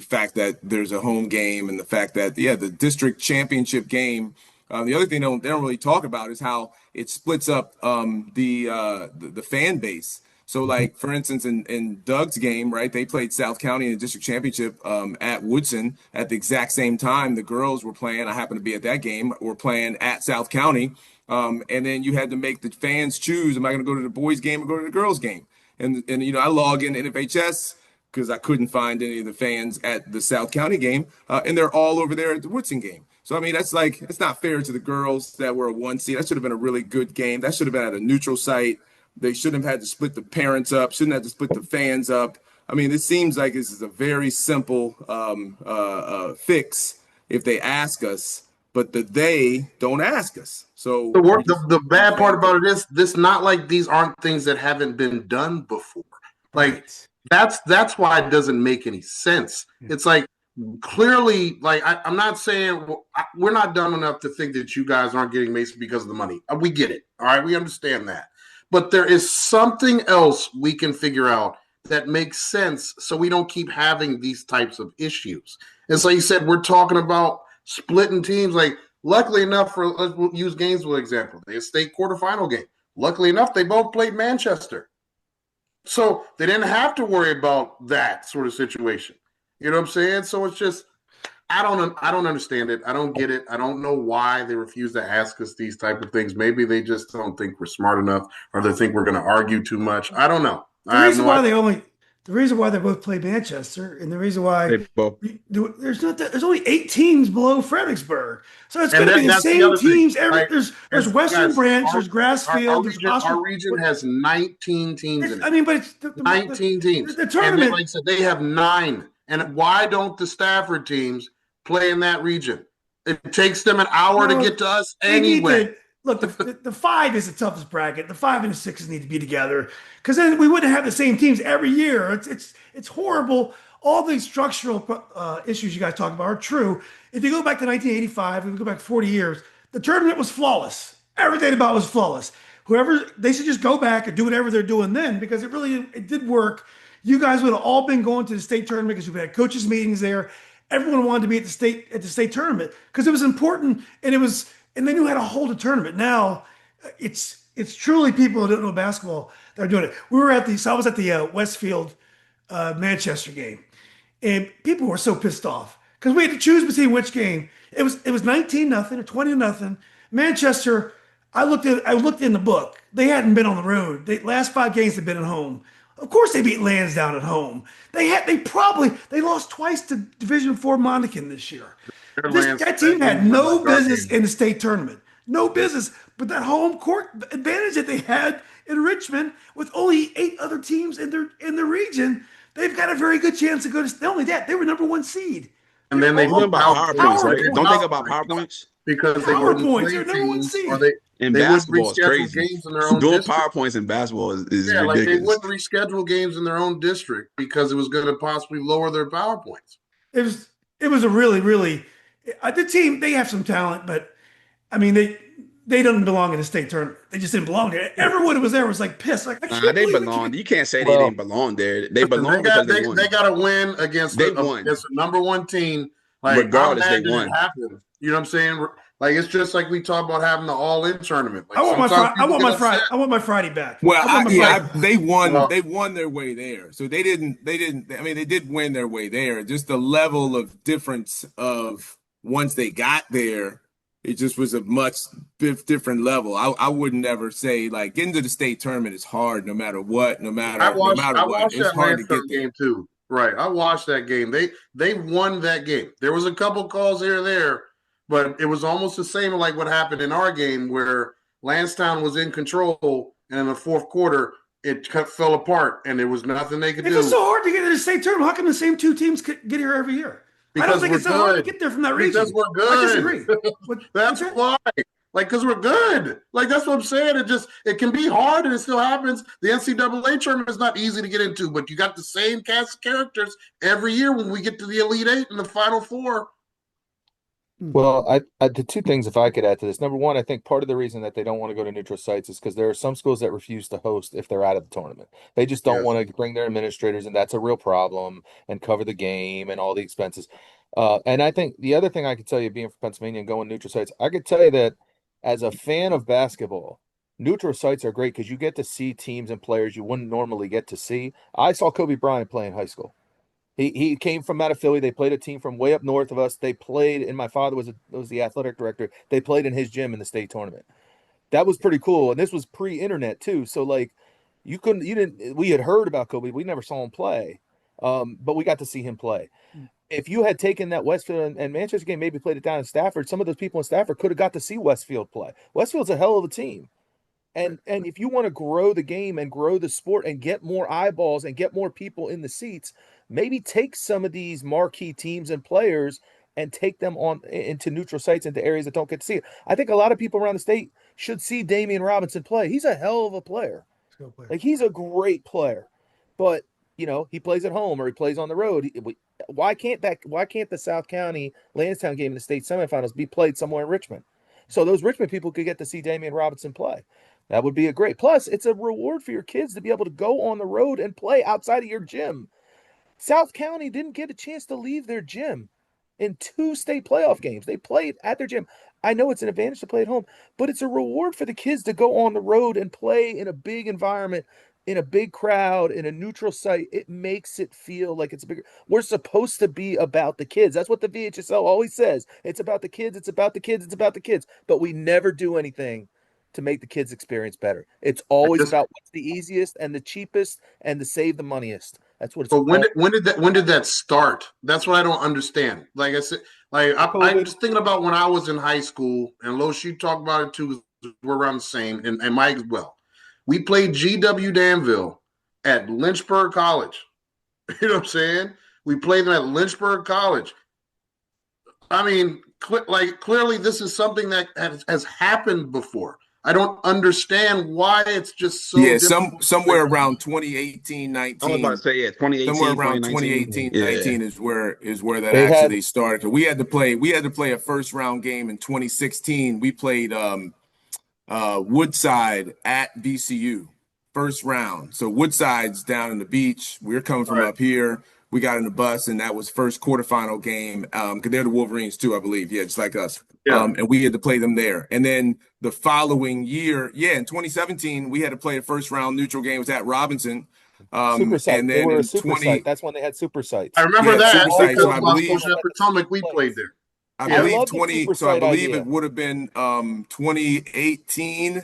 fact that there's a home game, and the fact that the district championship game. The other thing they don't really talk about is how it splits up the fan base. So, like, for instance, in Doug's game, right, they played South County in the district championship at Woodson at the exact same time. The girls were playing. I happened to be at that game. We're playing at South County. And then you had to make the fans choose, am I going to go to the boys' game or go to the girls' game? And I log in NFHS because I couldn't find any of the fans at the South County game. And they're all over there at the Woodson game. So, I mean, it's not fair to the girls that were a 1 seed. That should have been a really good game. That should have been at a neutral site. They shouldn't have had to split the parents up, shouldn't have to split the fans up. I mean, it seems like this is a very simple fix if they ask us, but they don't ask us. So the bad part about it is this, not like these aren't things that haven't been done before. Like, that's why it doesn't make any sense. It's like, clearly, like, I'm not saying we're not dumb enough to think that you guys aren't getting Mason because of the money. We get it. All right. We understand that. But there is something else we can figure out that makes sense so we don't keep having these types of issues. And so you said we're talking about splitting teams. Like, luckily enough, let's use Gainesville example. They had a state quarterfinal game. Luckily enough, they both played Manchester. So they didn't have to worry about that sort of situation. You know what I'm saying? So it's just, I don't understand it. I don't get it. I don't know why they refuse to ask us these type of things. Maybe they just don't think we're smart enough, or they think we're going to argue too much. I don't know. The reason why they both play Manchester, and the reason why there's only 8 teams below Fredericksburg, so it's going to be the same teams. There's Western Branch, there's Grassfield, our region has 19 teams in it. I mean, but it's 19 teams. The tournament, and like I said, they have 9. And why don't the Stafford teams play in that region? It takes them an hour to No, get to us they need anyway. to look. The five is the toughest bracket. The 5 and the 6 need to be together because then we wouldn't have the same teams every year. It's horrible. All the structural issues you guys talk about are true. If you go back to 1985, if we go back 40 years, the tournament was flawless. Everything about it was flawless. Whoever they should just go back and do whatever they're doing then because it did work. You guys would have all been going to the state tournament because we had coaches meetings there. Everyone wanted to be at the state tournament because it was important and they knew how to hold a tournament. Now it's truly people who don't know basketball that are doing it. I was at the Westfield Manchester game, and people were so pissed off because we had to choose between which game. It was 19-0 or 20-0. Manchester. I looked in the book. They hadn't been on the road. The last 5 games had been at home. Of course, they beat Lansdowne at home. They lost twice to Division IV Monacan this year. That team had no business in the state tournament. No business. But that home court advantage that they had in Richmond with only 8 other teams in their region, they've got a very good chance to go to. Not only that, they were #1 seed. And then they Think about PowerPoints, right? PowerPoints. Don't think about PowerPoints. Because they wouldn't PowerPoints, play they're #1 teams, seed. or they In wouldn't basketball, it's reschedule crazy. games in their own Doing district. PowerPoints in basketball is Yeah, like they ridiculous. wouldn't reschedule games in their own district because it was going to possibly lower their PowerPoints. It was a really, really the team. They have some talent, but I mean they don't belong in the state tournament. They just didn't belong there. Everyone who was there was like pissed. Like I can't They believe belong. You can't say Well, they didn't belong there. They Listen, belong because they won. They got to win against They the won. against the #1 team. Like Regardless, I'm they mad that won. it happened. You know what I'm saying? Like it's just like we talk about having the all-in tournament. Like I want my sometimes Friday. I want people my get Friday. upset. I want my Friday back. Well, I want my Friday. they won. Well- They won their way there, so they didn't. They didn't. I mean, they did win their way there. Just the level of difference of once they got there, it just was a much different level. I would never say like getting to the state tournament is hard, no matter what. No matter I watched what, it's that hard to Landstown get there. game too. Right, I watched that game. They won that game. There was a couple calls here or there, but it was almost the same like what happened in our game where Landstown was in control, and in the fourth quarter it fell apart, and there was nothing they could If do. it's so hard to get to the state tournament, how come the same 2 teams get here every year? I Because don't think we're it's so hard to good. get there from that region. Because we're good. I disagree. That's why. Like, because we're good. Like, that's what I'm saying. It can be hard and it still happens. The NCAA tournament is not easy to get into, but you got the same cast of characters every year when we get to the Elite Eight and the Final Four. Well, the 2 things, if I could add to this. Number one, I think part of the reason that they don't want to go to neutral sites is because there are some schools that refuse to host if they're out of the tournament. They just don't Yes. want to bring their administrators, and that's a real problem, and cover the game and all the expenses. And I think the other thing I could tell you, being from Pennsylvania and going neutral sites, I could tell you that as a fan of basketball, neutral sites are great because you get to see teams and players you wouldn't normally get to see. I saw Kobe Bryant play in high school. He came from out of Philly. They played a team from way up north of us. They played, and my father was the athletic director. They played in his gym in the state tournament. That was pretty cool. And this was pre-internet too. So like we had heard about Kobe. We never saw him play. But we got to see him play. If you had taken that Westfield and Manchester game, maybe played it down in Stafford, some of those people in Stafford could have got to see Westfield play. Westfield's a hell of a team. And if you want to grow the game and grow the sport and get more eyeballs and get more people in the seats, maybe take some of these marquee teams and players and take them on into neutral sites, into areas that don't get to see it. I think a lot of people around the state should see Damian Robinson play. He's a hell of a player. Like, he's a great player. But, he plays at home or he plays on the road. Why can't the South County Landstown game in the state semifinals be played somewhere in Richmond? So those Richmond people could get to see Damian Robinson play. That would be a great. Plus, it's a reward for your kids to be able to go on the road and play outside of your gym. South County didn't get a chance to leave their gym in 2 state playoff games. They played at their gym. I know it's an advantage to play at home, but it's a reward for the kids to go on the road and play in a big environment, in a big crowd, in a neutral site. It makes it feel like it's bigger. We're supposed to be about the kids. That's what the VHSL always says. It's about the kids. It's about the kids. It's about the kids. But we never do anything to make the kids' experience better. It's always about what's the easiest and the cheapest and to save the moneyest. That's what it's. But when did that start? That's what I don't understand. Like I said, I'm just thinking about when I was in high school, and Lo, she talked about it too. We're around the same, and Mike as well. We played GW Danville at Lynchburg College. You know what I'm saying? We played them at Lynchburg College. I mean, clearly this is something that has happened before. I don't understand why it's just so Yeah, difficult. somewhere around 2018, I was about 19. to say, yeah, Somewhere 2018, around 2019. 2018, Yeah. 19 is where that They had actually started. 'Cause we had to play a first round game in 2016. We played Woodside at VCU first round. So Woodside's down in the beach. We're coming from Right. up here. We got in the bus, and that was first quarterfinal game. Because they're the Wolverines too, I believe. Yeah, just like us. Yeah. And we had to play them there. And then the following year, in 2017, we had to play a first round neutral game. It was at Robinson. super site. And They then were a in super 20, site. That's when they had super sites. I remember yeah, that super site. because So I while believe coaching at Potomac, we played there. I Yeah. believe love the 20, super so I site believe idea. it would have been 2018.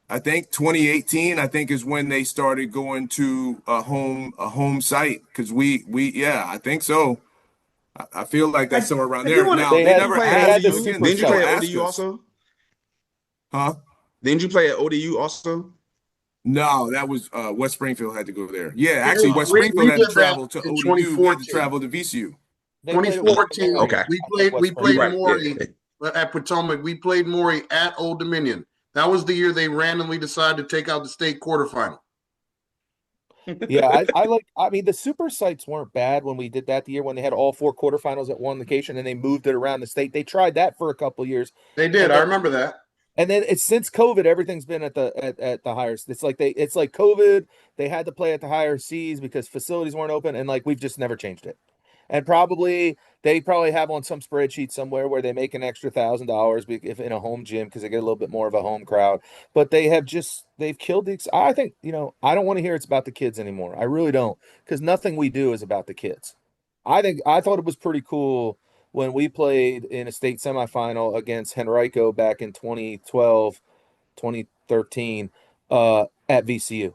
I think 2018, I think is when they started going to a home site because I think so. I feel like that's somewhere around I do there. want to. Now They they had never Play at they had asked the you ODU? again. super They Didn't you never play site. at asked ODU us, also? huh? Didn't you play at ODU also? No, that was West Springfield had to go there. Yeah, We, actually, West we Springfield had to did that travel to in ODU. We had to 2014. travel to VCU. They played at William 2014, Mary. Okay. we I think West played You're right. Maury Yeah. at Potomac. We played Maury at Old Dominion. That was the year they randomly decided to take out the state quarterfinal. Yeah, I mean the super sites weren't bad when we did that the year when they had all four quarterfinals at one location and they moved it around the state. They tried that for a couple of years. They did. And I then, remember that. and then it's since COVID, everything's been at the higher. It's like COVID, they had to play at the higher seas because facilities weren't open, and like we've just never changed it. And they probably have on some spreadsheet somewhere where they make an extra $1,000 if in a home gym because they get a little bit more of a home crowd. But they've killed I think, I don't want to hear it's about the kids anymore. I really don't, because nothing we do is about the kids. I thought it was pretty cool when we played in a state semifinal against Henrico back in 2012, 2013, at VCU.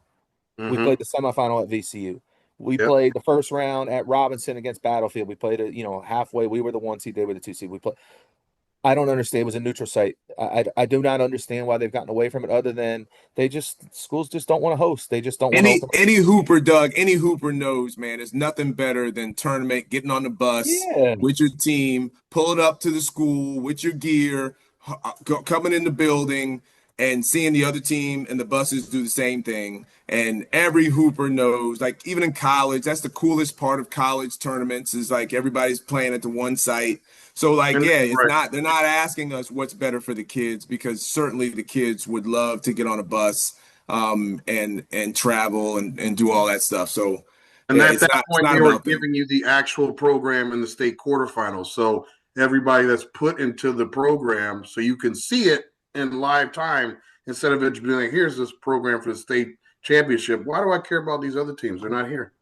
We Mhm. played the semifinal at VCU. We Yep. played the first round at Robinson against Battlefield. We played it, halfway. We were the 1 seed, they were the 2 seed. I don't understand. It was a neutral site. I do not understand why they've gotten away from it, other than schools just don't want to host. They just don't want to open. Any Hooper, Doug, any Hooper knows, man, there's nothing better than tournament, getting on the bus Yeah. with your team, pulling up to the school with your gear, coming in the building and seeing the other team and the buses do the same thing. And every Hooper knows, like even in college, that's the coolest part of college tournaments is like everybody's playing at the one site. So like, And yeah, right. they're not asking us what's better for the kids because certainly the kids would love to get on a bus and travel and do all that stuff. So And yeah, at that it's point, not they were about them. giving you the actual program in the state quarterfinals. So everybody that's put into the program, so you can see it in live time instead of it just being like, here's this program for the state championship. Why do I care about these other teams? They're not here.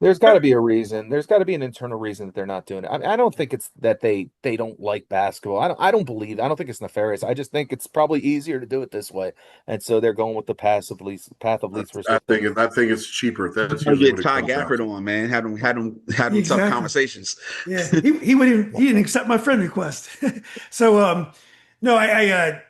There's got to be a reason. There's got to be an internal reason that they're not doing it. I don't think it's that they don't like basketball. I don't believe. I don't think it's nefarious. I just think it's probably easier to do it this way, and so they're going with the path of least resistance. I think it's cheaper. That's I'll usually get what it Ty comes down Gafford to. on, man. Had him tough Exactly. conversations. Yeah, he didn't accept my friend request. So no,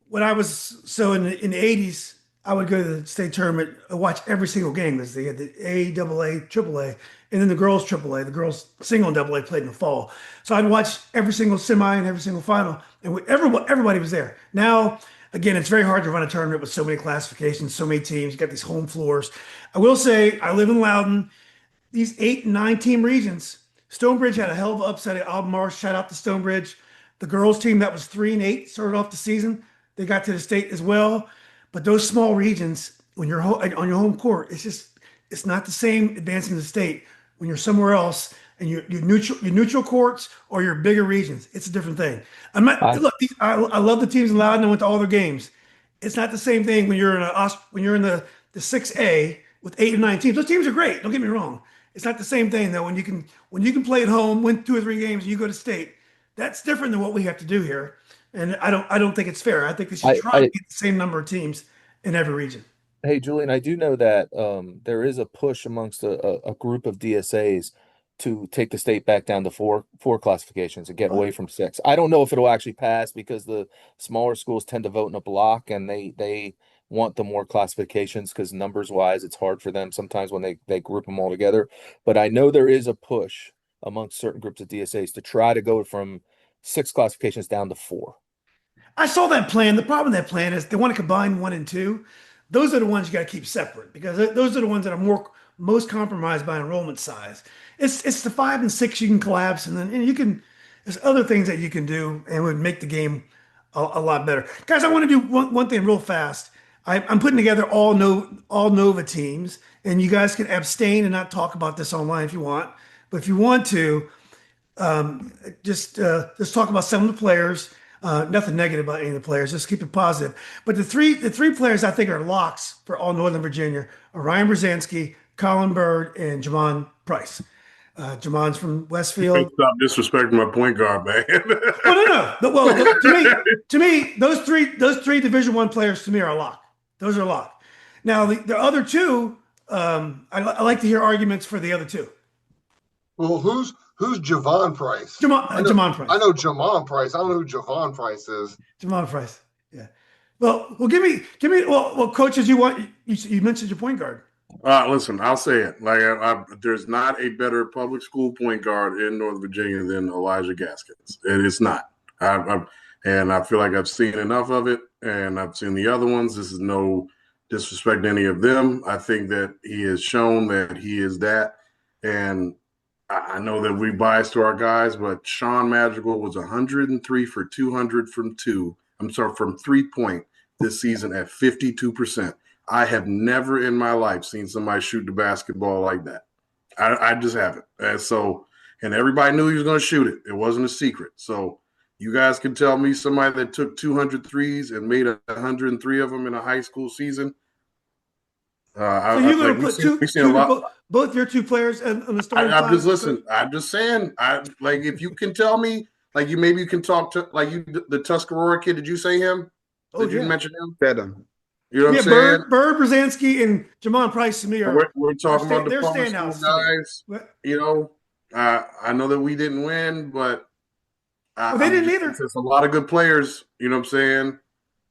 when I was in the 80s, I would go to the state tournament, watch every single game because they had the A, double A, triple A, and then the girls triple A. The girls single and double A played in the fall. So I'd watch every single semi and every single final, and everybody was there. Now, again, it's very hard to run a tournament with so many classifications, so many teams. You got these home floors. I will say, I live in Loudoun. These 8 and 9 team regions, Stonebridge had a hell of an upset at Albemarle. Shout out to Stonebridge. The girls team that was 3-8 started off the season. They got to the state as well. But those small regions, when you're on your home court, it's not the same advancing to the state when you're somewhere else and you're neutral courts or your bigger regions. It's a different thing. I, I love the teams in Loudon. I went to all their games. It's not the same thing when you're in the 6A with 8 and 9 teams. Those teams are great. Don't get me wrong. It's not the same thing though when you can play at home, win 2 or 3 games, and you go to state. That's different than what we have to do here. And I don't think it's fair. I think they should try to get the same number of teams in every region. Hey, Julian, I do know that there is a push amongst a group of DSAs to take the state back down to four classifications and get away from 6. I don't know if it'll actually pass because the smaller schools tend to vote in a block and they want the more classifications because numbers wise, it's hard for them sometimes when they group them all together. But I know there is a push amongst certain groups of DSAs to try to go from 6 classifications down to 4. I saw that plan. The problem with that plan is they want to combine 1 and 2. Those are the ones you got to keep separate because those are the ones that are most compromised by enrollment size. It's the 5 and 6 you can collapse, and then you can. There's other things that you can do and would make the game a lot better. Guys, I want to do one thing real fast. I'm putting together all Nova teams, and you guys can abstain and not talk about this online if you want. But if you want to, just talk about some of the players. Nothing negative about any of the players. Just keep it positive. But the three players I think are locks for all Northern Virginia are Ryan Brzezinski, Colin Bird, and Jamon Price. Jamon's from Westfield. Stop disrespecting my point guard, man. Oh, no. Well, to me, those three Division I players to me are a lock. Those are a lock. Now the other two, I like to hear arguments for the other two. Well, who's Javon Price? Jamon Price. I know Jamon Price. I don't know who Javon Price is. Jamon Price. Yeah. Well, give me. Well, coaches, you mentioned your point guard. Listen, I'll say it. There's not a better public school point guard in Northern Virginia than Elijah Gaskins. It's not. And I feel like I've seen enough of it, and I've seen the other ones. This is no disrespect to any of them. I think that he has shown that he is that. And I know that we bias to our guys, but Sean Madrigal was 103 for 200 from 3-point this season at 52%. I have never in my life seen somebody shoot the basketball like that. I just haven't. And everybody knew he was going to shoot it. It wasn't a secret. So you guys can tell me somebody that took 200 threes and made 103 of them in a high school season. So you're going to put both your two players on the starting five? I'm just saying. If you can tell me, you can talk to the Tuscarora kid. Did you say him? Did you mention him? Said him. You know what I'm saying? Bird, Brzezinski, and Jamon Price to me are we're talking about the public standouts school guys. I know that we didn't win, but they didn't either. There's a lot of good players. You know what I'm saying?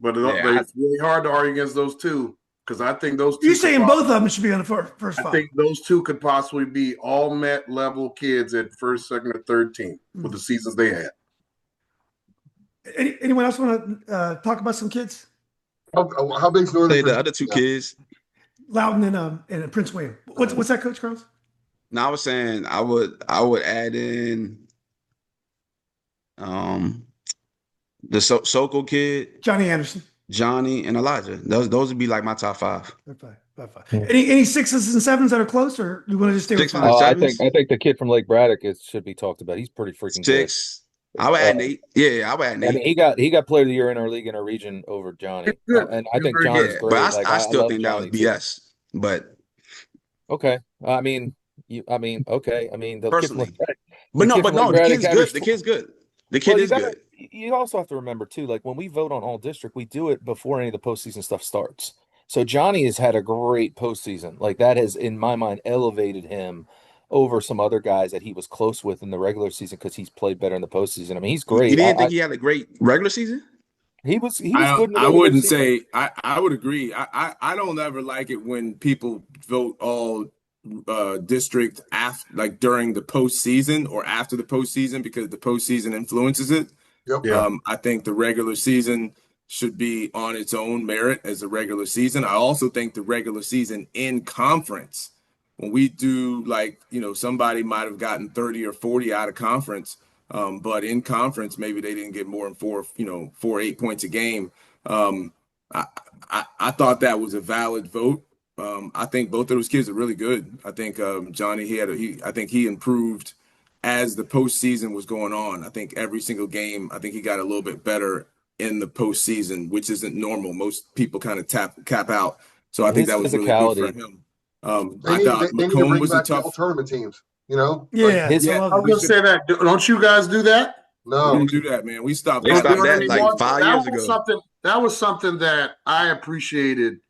But it's really hard to argue against those two because I think those two. You're saying both of them should be on the first five? I think those two could possibly be all Met level kids at first, second, or third team with the seasons they had. Anyone else want to talk about some kids? How big's Northern? Say the other two kids, Loudoun and Prince William. What's that, Coach Carlos? No, I was saying I would add in the Sokol kid, Johnny Anderson, Johnny, and Elijah. Those would be like my top 5. Five. Any 6s and 7s that are close, or you want to just stay with 5? I think the kid from Lake Braddock should be talked about. He's pretty freaking 6. I would add Nate. Yeah, I would add Nate. I mean, he got player of the year in our league in our region over Johnny, and I think Johnny's great. But I still think that was BS. But okay, okay. Personally, the kid's good. The kid's good. The kid is good. You also have to remember too, when we vote on all district, we do it before any of the postseason stuff starts. So Johnny has had a great postseason. That has, in my mind, elevated him over some other guys that he was close with in the regular season because he's played better in the postseason. I mean, he's great. You didn't think he had a great regular season? He was good. I wouldn't say I would agree. I don't ever like it when people vote all district after during the postseason or after the postseason because the postseason influences it. Yep. I think the regular season should be on its own merit as a regular season. I also think the regular season in conference, when we do somebody might have gotten 30 or 40 out of conference, but in conference, maybe they didn't get more than 4 or 8 points a game. I thought that was a valid vote. I think both of those kids are really good. I think Johnny, I think he improved as the postseason was going on. I think every single game, I think he got a little bit better in the postseason, which isn't normal. Most people kind of cap out. So I think that was really good for him. They need to bring back the all tournament teams. Yeah. I was going to say that. Don't you guys do that? No, we don't do that, man. We stopped. They stopped that 5 years ago. That was something that I appreciated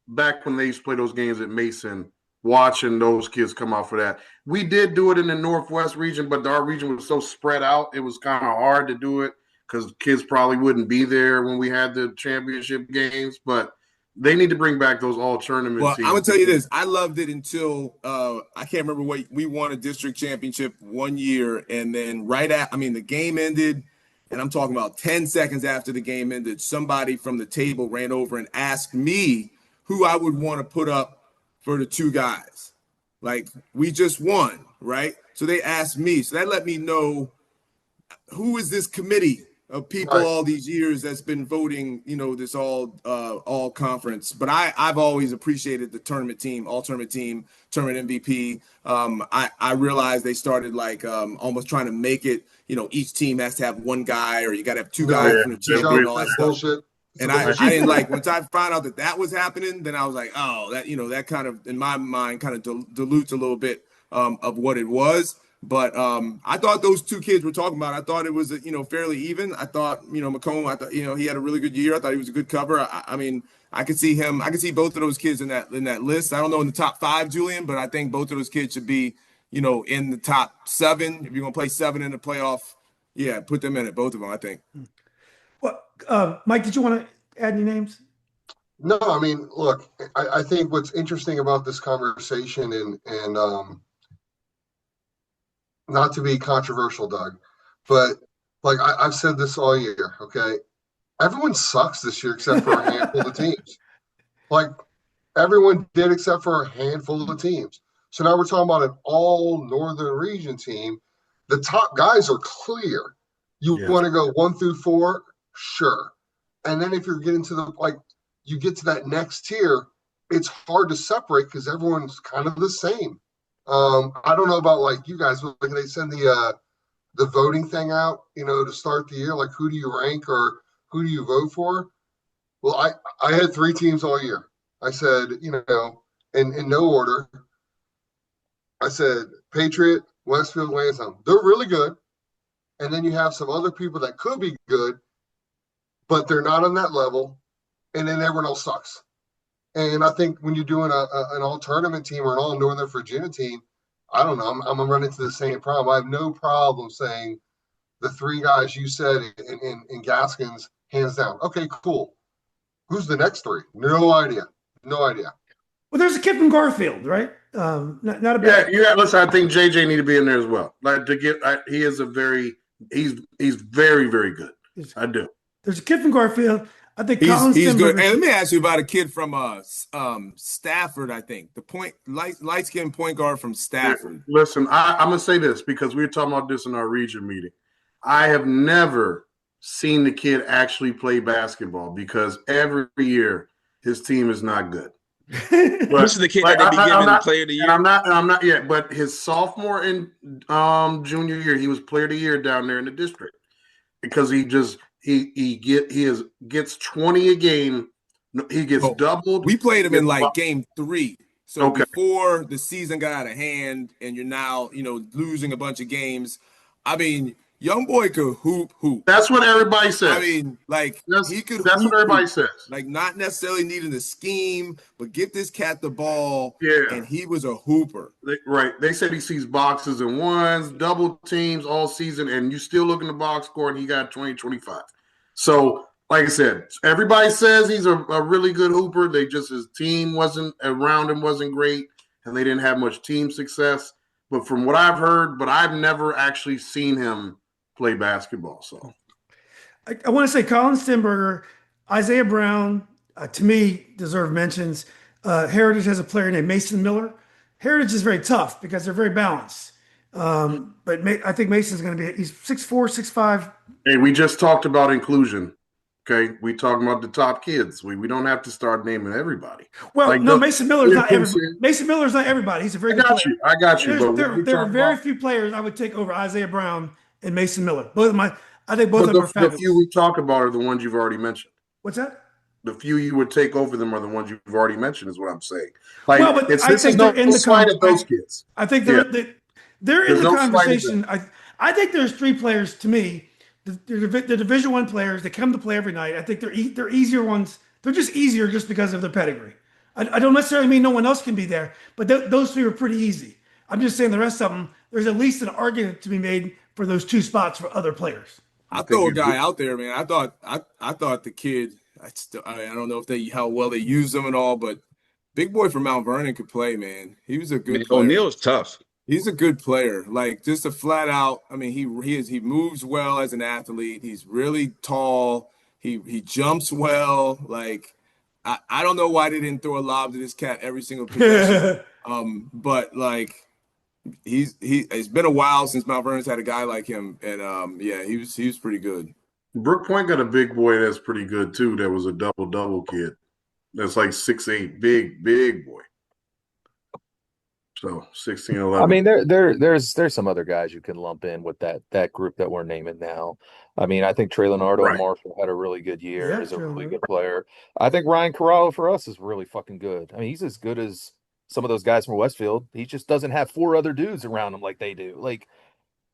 back when they used to play those games at Mason, watching those kids come out for that. We did do it in the Northwest region, but our region was so spread out, it was kind of hard to do it because kids probably wouldn't be there when we had the championship games. But they need to bring back those all tournament teams. I'm gonna tell you this: I loved it until I can't remember what we won a district championship one year, and then the game ended, And I'm talking about 10 seconds after the game ended, somebody from the table ran over and asked me who I would want to put up for the two guys. Like, we just won, right? So they asked me. So that let me know, who is this committee of people Right. all these years that's been voting, this all conference. But I've always appreciated the tournament team, all tournament team, tournament MVP. I realized they started like almost trying to make it, each team has to have one guy, or you got to have two guys from the champion and all that That's stuff. bullshit. And I didn't like, once I found out that was happening, then I was like, oh, that kind of, in my mind, kind of dilutes a little bit of what it was. But I thought those two kids we're talking about, I thought it was, fairly even. I thought, McComb, I thought, he had a really good year. I thought he was a good cover. I mean, I could see both of those kids in that list. I don't know in the top 5, Julian, but I think both of those kids should be, in the top 7. If you're going to play 7 in the playoff, yeah, put them in it, both of them, I think. Well, Mike, did you want to add any names? No, I mean, look, I think what's interesting about this conversation and not to be controversial, Doug, but like I've said this all year, okay? Everyone sucks this year except for a handful of teams. Like, everyone did except for a handful of teams. So now we're talking about an all Northern Region team. The top guys are clear. You want to go 1 through 4? Sure. And then if you're getting to you get to that next tier, it's hard to separate because everyone's kind of the same. I don't know about like you guys, but like they send the voting thing out, to start the year, like who do you rank or who do you vote for? Well, I had 3 teams all year. I said, in no order. I said Patriot, Westfield, Landstown. They're really good. And then you have some other people that could be good, but they're not on that level. And then everyone else sucks. And I think when you're doing an all tournament team or an all Northern Virginia team, I don't know, I'm gonna run into the same problem. I have no problem saying the 3 guys you said in Gaskins, hands down. Okay, cool. Who's the next 3? No idea. No idea. Well, there's a kid from Garfield, right? Not a bad. Yeah. Listen, I think JJ need to be in there as well. Like he is he's very, very good. I do. There's a kid from Garfield. I think he's good. And let me ask you about a kid from Stafford. I think the light skinned point guard from Stafford. Listen, I'm gonna say this because we were talking about this in our region meeting. I have never seen the kid actually play basketball because every year his team is not good. This is the kid that they be giving the player of the year. I'm not yet, but his sophomore and junior year, he was player of the year down there in the district because he gets 20 a game. He gets doubled. We played him in like game 3. So before the season got out of hand and you're now, losing a bunch of games. I mean, young boy could hoop. That's what everybody says. I mean, like he could. That's what everybody says. Like not necessarily needing the scheme, but get this cat the ball. Yeah, and he was a hooper. Right. They said he sees boxes and ones, double teams all season, and you still look in the box score, and he got 20, 25. So, like I said, everybody says he's a really good hooper. His team wasn't around him, wasn't great, and they didn't have much team success. But from what I've heard, I've never actually seen him play basketball. So I want to say Colin Stenberger, Isaiah Brown, to me, deserve mentions. Heritage has a player named Mason Miller. Heritage is very tough because they're very balanced. But I think Mason's going to he's 6'4", 6'5". Hey, we just talked about inclusion. Okay, we talking about the top kids. We don't have to start naming everybody. Well, like Mason Miller's not everybody. Mason Miller's not everybody. He's a very good player. I got you. There are very few players I would take over Isaiah Brown and Mason Miller. I think both of them are fabulous. The few we talk about are the ones you've already mentioned. What's that? The few you would take over them are the ones you've already mentioned, is what I'm saying. Like, well, but I think they're in the conversation. Those kids. I think they're in the conversation. I think there's 3 players to me. The Division I players that come to play every night. I think they're easier ones. They're just easier just because of their pedigree. I don't necessarily mean no one else can be there, but those 3 are pretty easy. I'm just saying the rest of them. There's at least an argument to be made for those 2 spots for other players. I'll throw a guy out there, man. I thought the kid. I don't know how well they used him and all, but big boy from Mount Vernon could play, man. He was a good player. O'Neal's tough. He's a good player. Like just a flat out. I mean, he moves well as an athlete. He's really tall. He jumps well. Like I don't know why they didn't throw a lob to this cat every single possession. But like it's been a while since Mount Vernon's had a guy like him, and yeah, he was pretty good. Brook Point got a big boy that's pretty good too. That was a double kid. That's like 6'8", big boy. So 16, 11. I mean, there's some other guys you can lump in with that group that we're naming now. I mean, I think Trey Leonardo Right. Marshall had a really good year. Yeah, Is a Trey really Leonardo. good player. I think Ryan Corralo for us is really fucking good. I mean, he's as good as some of those guys from Westfield. He just doesn't have four other dudes around him like they do. Like,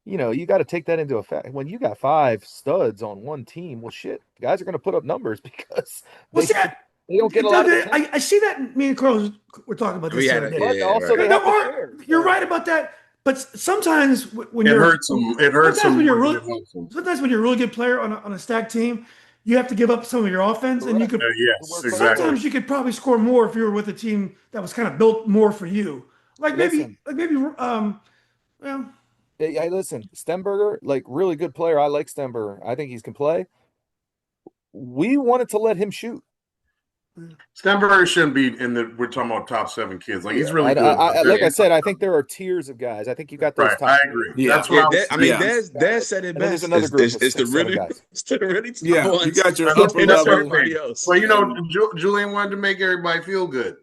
you got to take that into effect. When you got five studs on one team, well, shit, guys are going to put up numbers because What's that? they don't get a lot of attention. I see that. Me and Carl were talking about this We the had other a, day. yeah, also right. they No, have to Mark, share. you're right about that. But sometimes when It you're hurts them. It hurts sometimes them. when you're more really than it helps them. sometimes when you're a really good player on a stacked team, you have to give up some of your offense, and you Correct. could Yes, Work exactly. sometimes you could probably score more if you were with a team that was kind of built more for you. Listen. Well, Hey, listen, Stenberger, like really good player. I like Stenberger. I think he can play. We wanted to let him shoot. Stenberg shouldn't be in the. We're talking about top 7 kids. Like he's really good. Like Yeah. I said, I think there are tiers of guys. I think you got those Right, top. I agree. Yeah. That's what I was I mean, saying. Dez said it And then there's best. another group of It's the 6, 7 really, guys. it's the really top Yeah, you ones. got your That's upper that's level. everything. else. Well, Julian wanted to make everybody feel good.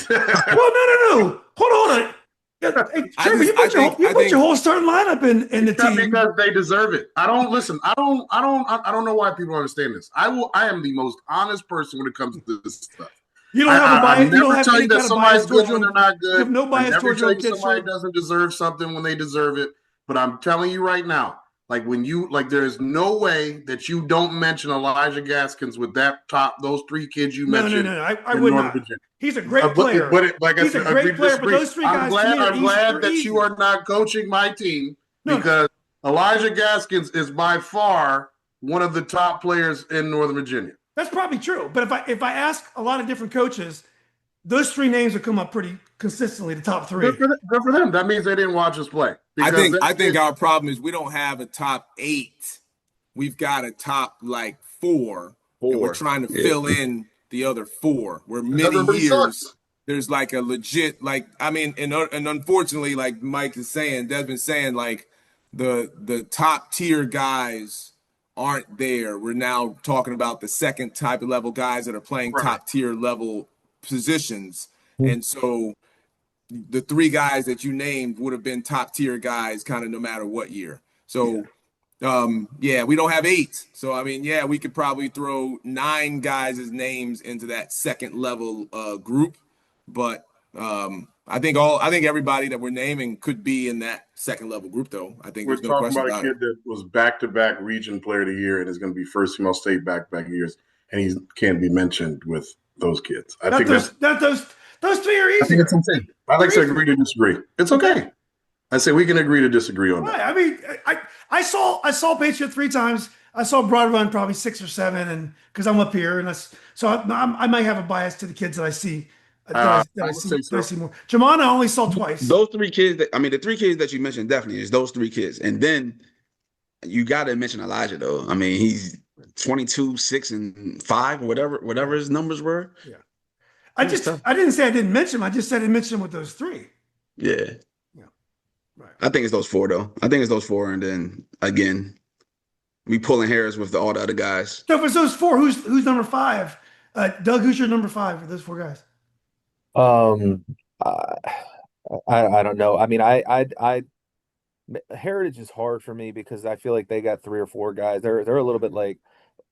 well, no. Hold on. Hey, Trevor, you put your whole starting lineup in the team. Because they deserve it. I don't listen. I don't know why people don't understand this. I am the most honest person when it comes to this stuff. You don't have a bias. I You don't never have tell any you that kind of somebody's bias towards good when your they're own. not good. You have no I bias never towards tell your own you kids. somebody doesn't deserve something when they deserve it. But I'm telling you right now, like when you like, there is no way that you don't mention Elijah Gaskins with those 3 kids you mentioned. No. I in would Northern not. Virginia. He's a great player. Like He's I said, a great player. But those 3 guys to me I'm glad that easy. you are not coaching my team No. because Elijah Gaskins is by far one of the top players in Northern Virginia. That's probably true. But if I ask a lot of different coaches, those 3 names would come up pretty consistently, the top 3. Good for them. That means they didn't watch us play. I think our problem is we don't have a top 8. We've got a top like 4, and we're trying to fill in the other 4. Where many everybody years sucks. there's like a legit I mean, and unfortunately, like Mike is saying, Desmond's saying, like the top tier guys aren't there. We're now talking about the second type of level guys that are playing top tier level positions, and so the 3 guys that you named would have been top tier guys kind of no matter what year. So we don't have 8. So I mean, yeah, we could probably throw 9 guys' names into that second level group, but I think everybody that we're naming could be in that second level group though. I think We're there's no talking question about a about kid that was back-to-back region player of the year and is going to be first female state back-to-back years, and he can't be mentioned with those kids. Those 3 are easy. I think it's insane. I like to agree to disagree. It's okay. I say we can agree to disagree on that. I mean, I saw Patriot 3 times. I saw Broad Run probably 6 or 7, and because I'm up here, and I might have a bias to the kids that I see. I see more. Jamana I only saw twice. Those 3 kids. The 3 kids that you mentioned definitely is those 3 kids, and then you got to mention Elijah though. I mean, he's 22, 6, and 5, whatever his numbers were. Yeah. I didn't say I didn't mention him. I just said I mentioned him with those 3. Yeah. Right. I think it's those 4 though. I think it's those 4, and then again, we pulling hairs with all the other guys. So if it's those 4, who's number 5? Doug, who's your number 5 for those 4 guys? I don't know. I mean, Heritage is hard for me because I feel like they got 3 or 4 guys. They're a little bit like,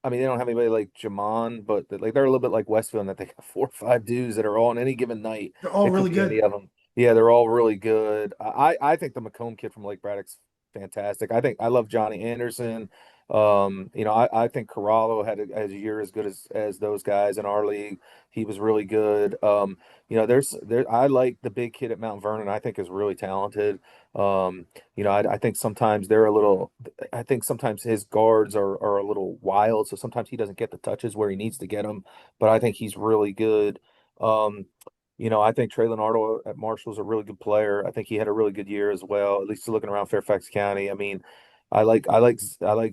I mean, they don't have anybody like Jamon, but like they're a little bit like Westfield in that they got 4 or 5 dudes that are all on any given night. They're all really good. Any of them. Yeah, they're all really good. I think the McComb kid from Lake Braddock's fantastic. I love Johnny Anderson. I think Corralo had a year as good as those guys in our league. He was really good. I like the big kid at Mount Vernon. I think is really talented. I think sometimes I think sometimes his guards are a little wild, so sometimes he doesn't get the touches where he needs to get them. But I think he's really good. I think Trey Leonardo at Marshall's a really good player. I think he had a really good year as well, at least looking around Fairfax County. I mean, I like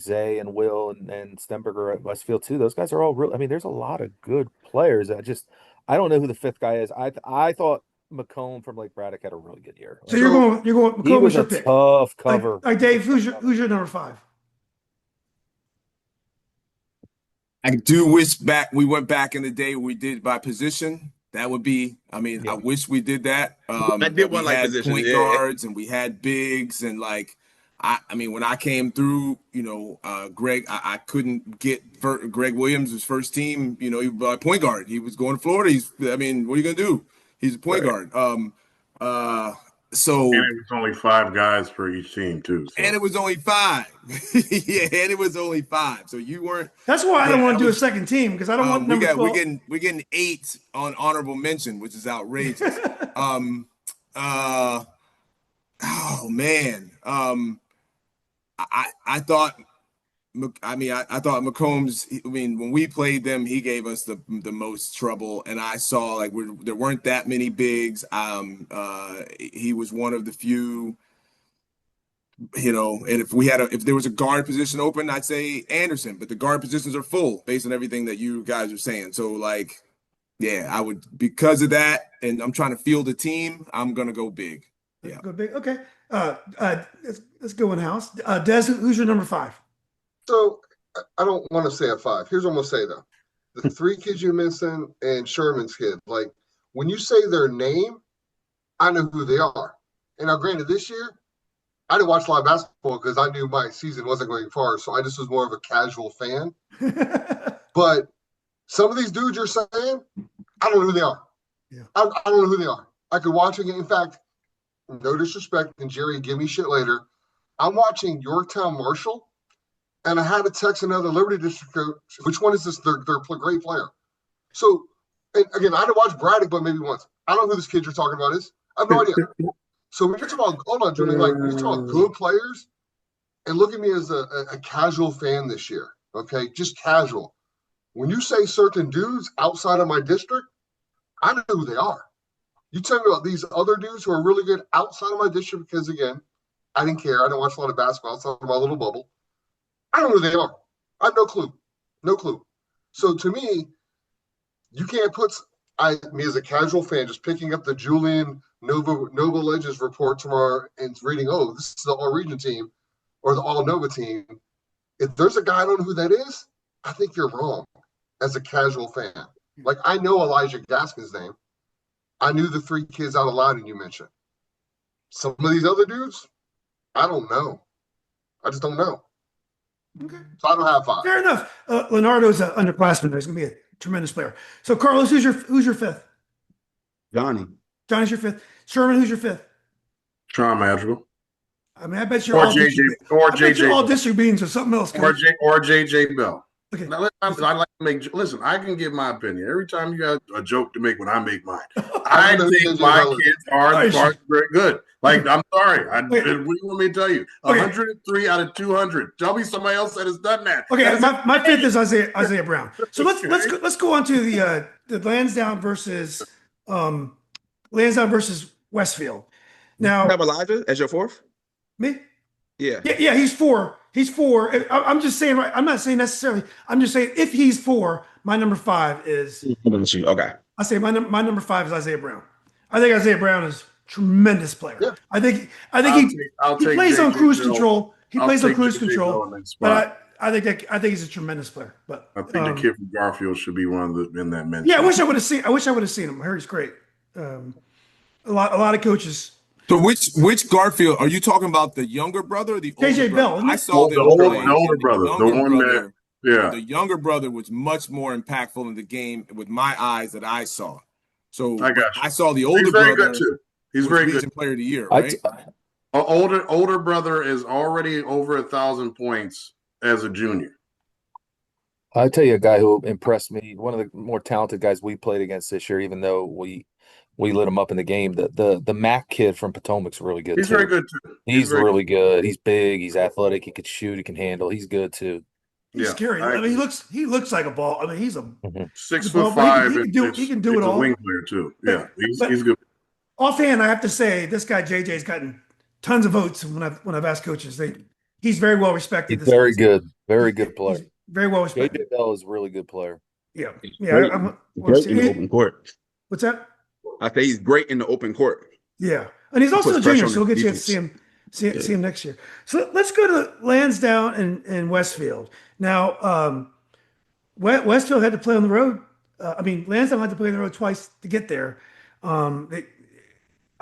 Zay and Will and Stenberger at Westfield too. Those guys are all real. I mean, there's a lot of good players. I don't know who the fifth guy is. I thought McComb from Lake Braddock had a really good year. So you're going He McComb was was your a pick. tough cover. Like Dave, who's your number 5? I do wish we went back in the day we did by position. That would be, I mean, Yeah. I wish we did that. I did one we like had position, point yeah. guards and we had bigs and I mean, when I came through, Greg, I couldn't get Greg Williams' first team, he was point guard. He was going to Florida. What are you going to do? He's a point guard. So And it was only 5 guys for each team too. So. and it was only 5. Yeah, and it was only 5. So you weren't. That's why I don't Yeah, want to that do was- a second team because I don't want number 12. we're getting 8 on honorable mention, which is outrageous. Oh man. I thought McCombs. I mean, when we played them, he gave us the most trouble, and I saw there weren't that many bigs. He was one of the few. And if there was a guard position open, I'd say Anderson, but the guard positions are full based on everything that you guys are saying. So yeah, I would, because of that, and I'm trying to field a team, I'm gonna go big. Yeah. Go big. Okay. Let's go in house. Des, who's your number 5? So I don't want to say a 5. Here's what I'm gonna say though: the 3 kids you mentioned and Sherman's kid. Like when you say their name, I know who they are. And now, granted, this year I didn't watch live basketball because I knew my season wasn't going far, so I just was more of a casual fan. But some of these dudes you're saying, I don't know who they are. Yeah. I don't know who they are. I could watch it. In fact, no disrespect, and Jerry, give me shit later. I'm watching Yorktown Marshall, and I had to text another Liberty District coach. Which one is this? They're a great player. So, and again, I had to watch Braddock, but maybe once. I don't know who this kid you're talking about is. I have no idea. So when you're talking about, hold on, Julie, when you're talking about good players, and look at me as a casual fan this year, okay? Just casual. When you say certain dudes outside of my district, I know who they are. You tell me about these other dudes who are really good outside of my district because, again, I didn't care. I don't watch a lot of basketball outside of my little bubble. I don't know who they are. I have no clue. No clue. So to me, you can't put me as a casual fan just picking up the Julian Nova Legends report tomorrow and reading, oh, this is the all-region team or the all-Nova team. If there's a guy I don't know who that is, I think you're wrong as a casual fan. Like, I know Elijah Gaskin's name. I knew the 3 kids out of Loudon you mentioned. Some of these other dudes, I don't know. I just don't know. Okay. So I don't have 5. Fair enough. Leonardo's an underclassman. He's going to be a tremendous player. So, Carlos, who's your 5th? Johnny. Johnny's your 5th. Sherman, who's your 5th? Sean Madrigal. I mean, I bet you're Or all JJ district beans or something else. or JJ Bell. Okay. Now, I like to make. Listen, I can give my opinion every time you have a joke to make. When I make mine, I think my kids are very good. Like, I'm sorry. What do you want me to tell you? 103 out of 200. Tell me somebody else that has done that. Okay, my 5th is Isaiah Brown. So let's go on to the Lansdowne versus Westfield. Now, You have Elijah as your 4th? me? Yeah. Yeah, he's 4. He's 4. I'm just saying, right? I'm not saying necessarily. I'm just saying if he's 4, my number 5 is. Okay. I say my number 5 is Isaiah Brown. I think Isaiah Brown is a tremendous player. Yeah. I think he plays on cruise control. He plays on cruise control. But I think he's a tremendous player. But I think the kid from Garfield should be one of the in that mention. Yeah, I wish I would have seen him. I heard he's great. A lot of coaches. So which Garfield are you talking about? The younger brother or the older JJ brother? Bell. I saw the older brother, the one that The younger brother was much more impactful in the game with my eyes that I saw. So I got you. I saw the older He's very brother. good too. He's was very Legion good. Player of the Year, right? Older brother is already over 1,000 points as a junior. I'll tell you a guy who impressed me, one of the more talented guys we played against this year, even though we lit him up in the game. The Mac kid from Potomac's really good He's too. very good too. He's really good. He's big, he's athletic, he could shoot, he can handle. He's good too. He's Yeah, scary. I mean, he looks like a ball. I mean, he's a Mhm. 6'5". he can do it he's a all. wing player too. Yeah, But he's good. offhand, I have to say this guy JJ's gotten tons of votes when I've asked coaches. He's very well respected. He's very good. Very He- good player. He's very well JJ respected. Bell is a really good player. Yeah, He's yeah. great, I want to great in the see. open court. What's that? I say he's great in the open court. Yeah, and he's He also puts a junior, pressure on so we'll the get a chance to defense. see him next year. So let's go to Lansdowne and Westfield. Now, Westfield had to play on the road. I mean, Lansdowne had to play on the road twice to get there. I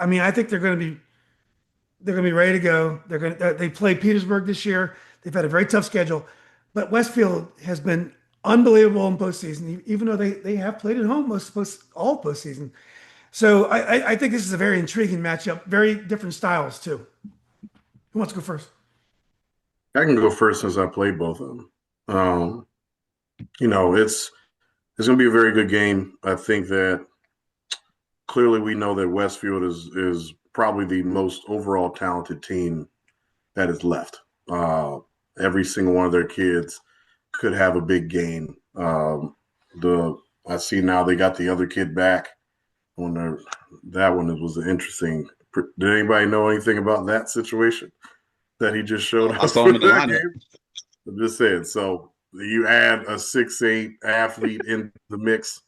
mean, I think they're going to be ready to go. They played Petersburg this year. They've had a very tough schedule, but Westfield has been unbelievable in postseason, even though they have played at home all postseason. So I think this is a very intriguing matchup. Very different styles too. Who wants to go first? I can go first since I played both of them. It's going to be a very good game. I think that clearly we know that Westfield is probably the most overall talented team that is left. Every single one of their kids could have a big game. I see now they got the other kid back. That one was interesting. Did anybody know anything about that situation that he just showed up? I saw him in the that lineup. game? I'm just saying. So you add a 6'8" athlete in the mix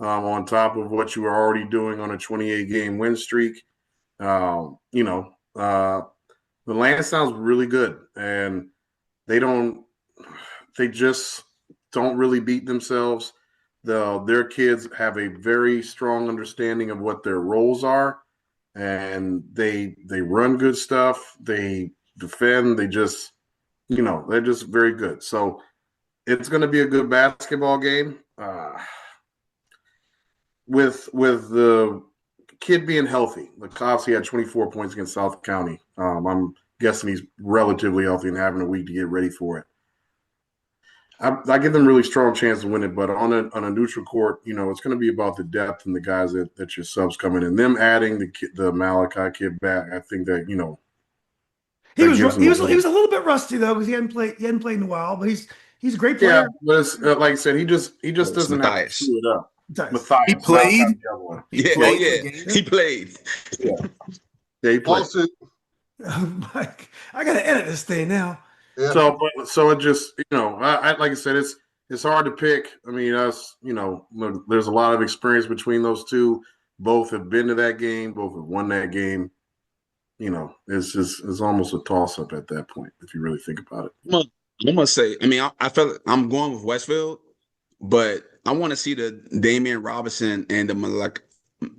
on top of what you were already doing on a 28-game win streak. The Landstown's really good, and they just don't really beat themselves. Their kids have a very strong understanding of what their roles are, and they run good stuff. They defend. They're just very good. So it's going to be a good basketball game. With the kid being healthy, obviously had 24 points against South County. I'm guessing he's relatively healthy and having a week to get ready for it. I give them a really strong chance to win it, but on a neutral court, it's going to be about the depth and the guys that your subs come in, and them adding the Malachi kid back. I think that he was a little bit rusty though because he hadn't played in a while, but he's a great player. Yeah, but it's, like I said, he just doesn't have to Matthias. screw it up. Matthias. Matthias, He played? not the other one. Yeah, played he played. Yeah, he played. Also, Oh, Mike, I got to edit this thing now. yeah, So it just I like I said, it's hard to pick. I mean, there's a lot of experience between those two. Both have been to that game. Both have won that game. It's almost a toss up at that point if you really think about it. I'm gonna say. I mean, I felt I'm going with Westfield, but I want to see the Damian Robinson and the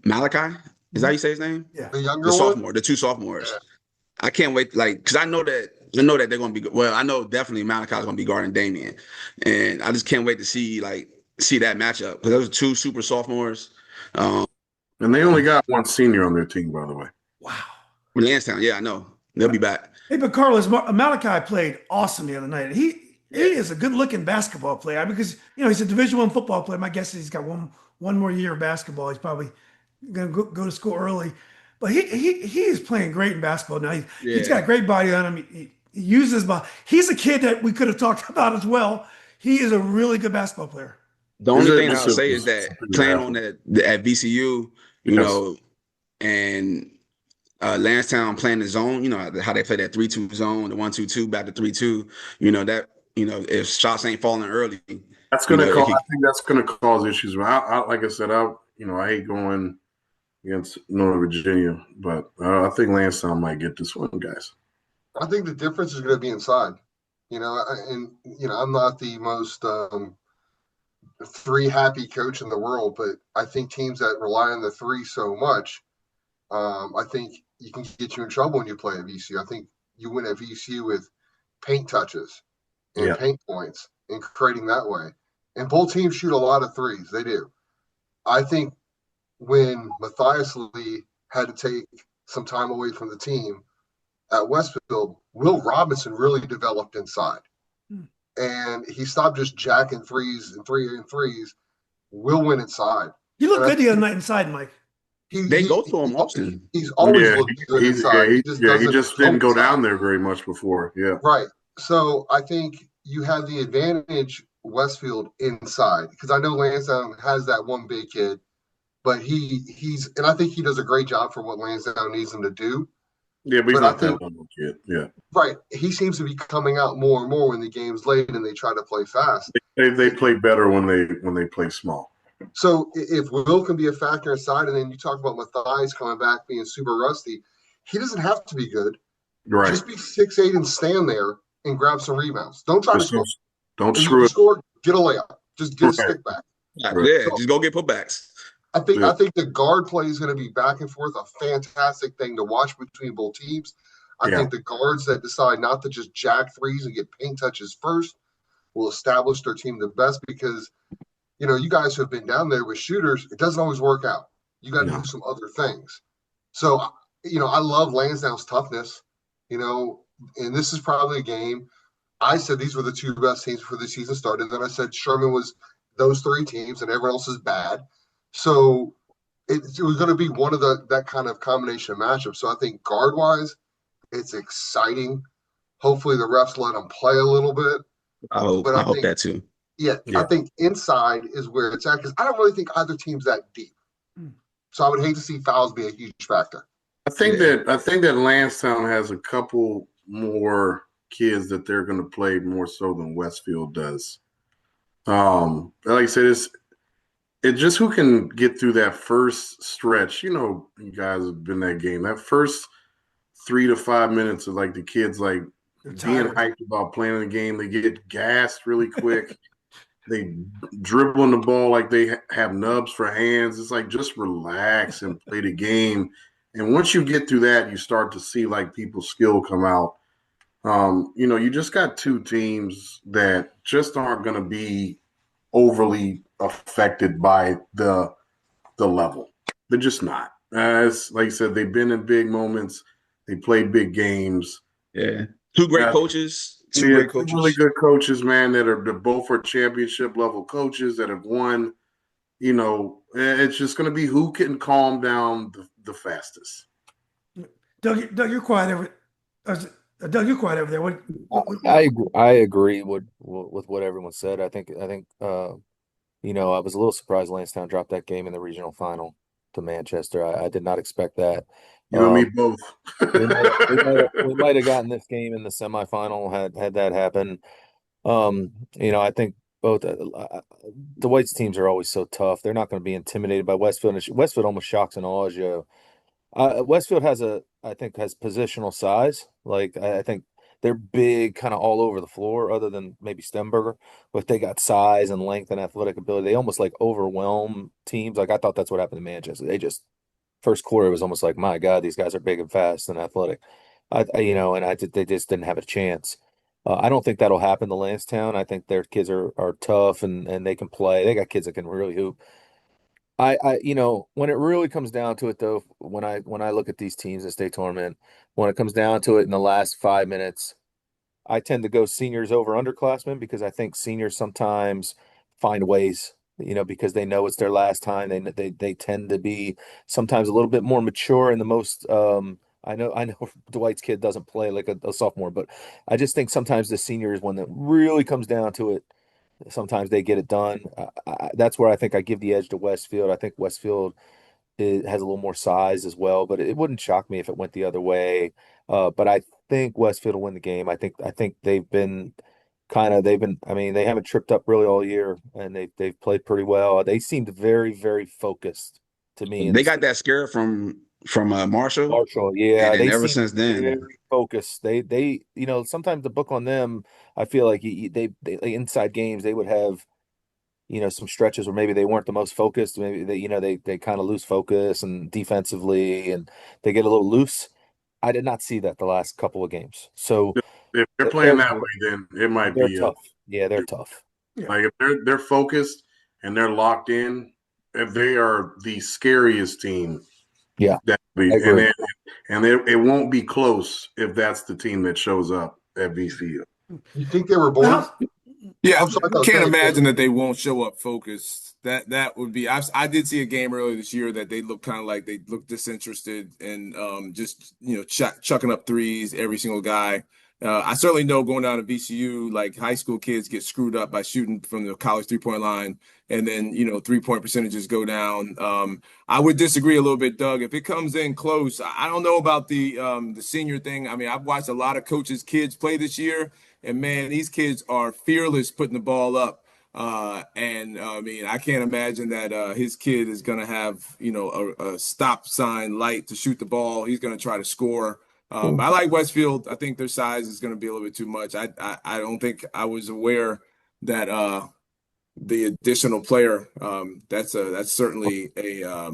Malachi. Is that how you say his name? Yeah. the younger The one. sophomore, the two sophomores. Yeah. I can't wait, because I know that they're going to be. Well, I know definitely Malachi's going to be guarding Damian, and I just can't wait to see that matchup because those are two super sophomores. And they only got one senior on their team, by the way. Wow. With Landstown, yeah, I know they'll be back. Hey, but Carlos, Malachi played awesome the other night. He is a good-looking basketball player because he's a Division I football player. My guess is he's got one more year of basketball. He's probably going to go to school early, but he is playing great in basketball now. He's got a great body on him. He uses his body. He's a kid that we could have talked about as well. He is a really good basketball player. The only thing Just I'll say is that playing on at VCU, and Landstown playing the zone, how they play that 3-2 zone, the 1-2-2 back to 3-2, that if shots ain't falling early, that's going to cause. I think that's going to cause issues. Like I said, I hate going against Northern Virginia, but I think Landstown might get this one, guys. I think the difference is going to be inside. I'm not the most three happy coach in the world, but I think teams that rely on the three so much, I think you can get you in trouble when you play at VCU. I think you win at VCU with paint touches and paint points and creating that way. And both teams shoot a lot of threes. They do. I think when Matthias Lee had to take some time away from the team at Westfield, Will Robinson really developed inside. And he stopped just jacking threes and threes. Will went inside. He looked good the other night inside, Mike. They go to him often. He's always looked good inside. He just didn't go down there very much before. Yeah. Right. So I think you have the advantage Westfield inside because I know Lansdowne has that one big kid, but he's and I think he does a great job for what Lansdowne needs him to do. Yeah, but he's But I not that think little kid. Yeah, right, he seems to be coming out more and more when the game's late and they try to play fast. they play better when they play small. So if Will can be a factor inside, and then you talk about Matthias coming back being super rusty, he doesn't have to be good. Right. Just be 6'8" and stand there and grab some rebounds. Don't try to score. Don't If you screw can it. score, get a layup. Just get a Right. stick back. Yeah, So just go get putbacks. I think the guard play is going to be back and forth, a fantastic thing to watch between both teams. I think the guards that decide not to just jack threes and get paint touches first will establish their team the best because, you guys who have been down there with shooters, it doesn't always work out. You got to do some other things. So, I love Lansdowne's toughness, and this is probably a game. I said these were the two best teams before the season started. Then I said Sherman was those three teams and everyone else is bad. So it was going to be one of that kind of combination of matchups. So I think guard-wise, it's exciting. Hopefully the refs let them play a little bit. I hope that too. Yeah, I think inside is where it's at because I don't really think either team's that deep. So I would hate to see fouls be a huge factor. I think that Landstown has a couple more kids that they're going to play more so than Westfield does. Like I said, it's just who can get through that first stretch. You guys have been that game. That first 3 to 5 minutes of like the kids like being hyped about playing the game. They get gassed really quick. They dribbling the ball like they have nubs for hands. It's like just relax and play the game. And once you get through that, you start to see like people's skill come out. You just got two teams that just aren't going to be overly affected by the level. They're just not. As like I said, they've been in big moments. They played big games. Yeah, two great coaches. Two great coaches. Two really good coaches, man. They're both are championship level coaches that have won. It's just going to be who can calm down the fastest. Doug, you're quiet over. Doug, you're quiet over there. What I agree with what everyone said. I think I was a little surprised Landstown dropped that game in the regional final to Manchester. I did not expect that. You and me both. we might have gotten this game in the semifinal had that happen. I think both Dwight's teams are always so tough. They're not going to be intimidated by Westfield. And Westfield almost shocks and awes you. Westfield has positional size. Like I think they're big, kind of all over the floor, other than maybe Stemberger. But they got size and length and athletic ability. They almost like overwhelm teams. Like I thought that's what happened to Manchester. They just first quarter was almost like, my God, these guys are big and fast and athletic. They just didn't have a chance. I don't think that'll happen to Landstown. I think their kids are tough and they can play. They got kids that can really hoop. When it really comes down to it, though, when I look at these teams in state tournament, when it comes down to it in the last 5 minutes, I tend to go seniors over underclassmen because I think seniors sometimes find ways, because they know it's their last time. They tend to be sometimes a little bit more mature and the most. I know Dwight's kid doesn't play like a sophomore, but I just think sometimes the seniors, when it really comes down to it, sometimes they get it done. That's where I think I give the edge to Westfield. I think Westfield has a little more size as well, but it wouldn't shock me if it went the other way. But I think Westfield will win the game. I think they've been they haven't tripped up really all year, and they've played pretty well. They seemed very, very focused to me. They got that scare from Marshall. Yeah, and ever since then, very focused. They sometimes the book on them, I feel like they inside games they would have some stretches where maybe they weren't the most focused. Maybe they kind of lose focus and defensively, and they get a little loose. I did not see that the last couple of games. So if they're playing that way, then it might be tough. Yeah, they're tough. Like if they're focused and they're locked in, if they are the scariest team. Yeah, and it won't be close if that's the team that shows up at VCU. You think they were born? Yeah, I can't imagine that they won't show up focused. That would be. I did see a game earlier this year that they looked kind of like they looked disinterested and just chucking up threes every single guy. I certainly know going down to VCU, like high school kids get screwed up by shooting from the college 3-point line, and then 3-point percentages go down. I would disagree a little bit, Doug. If it comes in close, I don't know about the senior thing. I mean, I've watched a lot of coaches' kids play this year, and man, these kids are fearless putting the ball up. And I mean, I can't imagine that his kid is going to have, a stop sign light to shoot the ball. He's going to try to score. I like Westfield. I think their size is going to be a little bit too much. I don't think I was aware that the additional player that's certainly a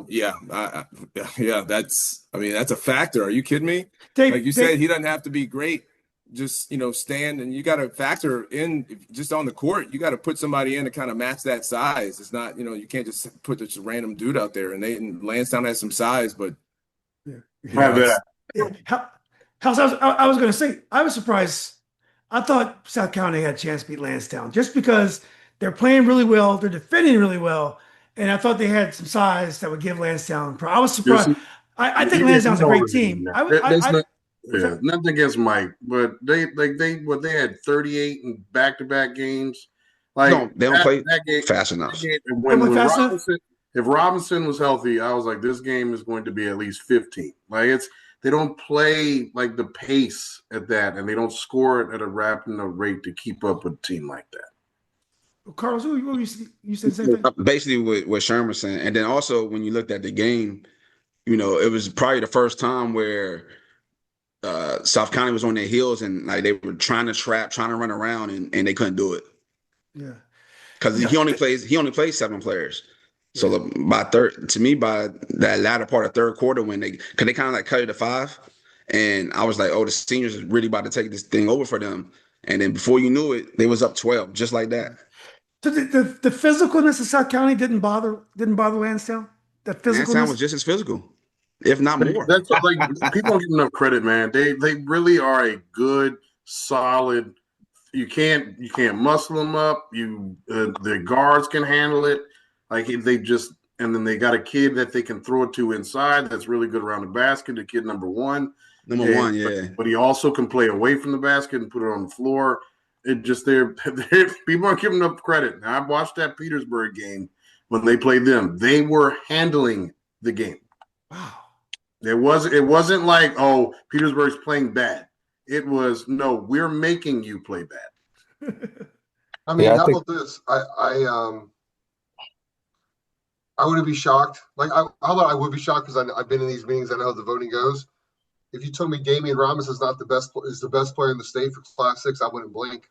yeah, that's a factor. Are you kidding me? Like you said, he doesn't have to be great. Just stand, and you got to factor in just on the court. You got to put somebody in to kind of match that size. It's not you can't just put this random dude out there. And Landstown has some size, but I was going to say, I was surprised. I thought South County had a chance to beat Landstown just because they're playing really well, they're defending really well, and I thought they had some size that would give Lansdowne. I was surprised. I think Lansdowne's a great team. Nothing against Mike, but they had 38 in back-to-back games. Like they don't play fast enough. If Robinson was healthy, I was like, this game is going to be at least 15. Like they don't play like the pace at that, and they don't score it at a rapid enough rate to keep up with a team like that. Carlos, you said the same thing? Basically what Sherman saying. And then also when you looked at the game, it was probably the first time where South County was on their heels and like they were trying to run around and they couldn't do it. Yeah. Because he only plays 7 players. So by that latter part of third quarter, because they kind of like cut it to 5, and I was like, oh, the seniors are really about to take this thing over for them. And then before you knew it, they was up 12, just like that. So the physicalness of South County didn't bother Lansdowne. That physicalness Lansdowne was just as physical, if not more. That's like people don't give enough credit, man. They really are a good, solid. You can't muscle them up. The guards can handle it. Like and then they got a kid that they can throw it to inside that's really good around the basket, the kid number one. But he also can play away from the basket and put it on the floor. It just people aren't giving enough credit. Now, I watched that Petersburg game when they played them. They were handling the game. Wow. It wasn't like, oh, Petersburg's playing bad. It was, no, we're making you play bad. I mean, how about this? I wouldn't be shocked. How about I would be shocked because I've been in these meetings. I know how the voting goes. If you told me Damian Robinson is the best player in the state for Class 6, I wouldn't blink.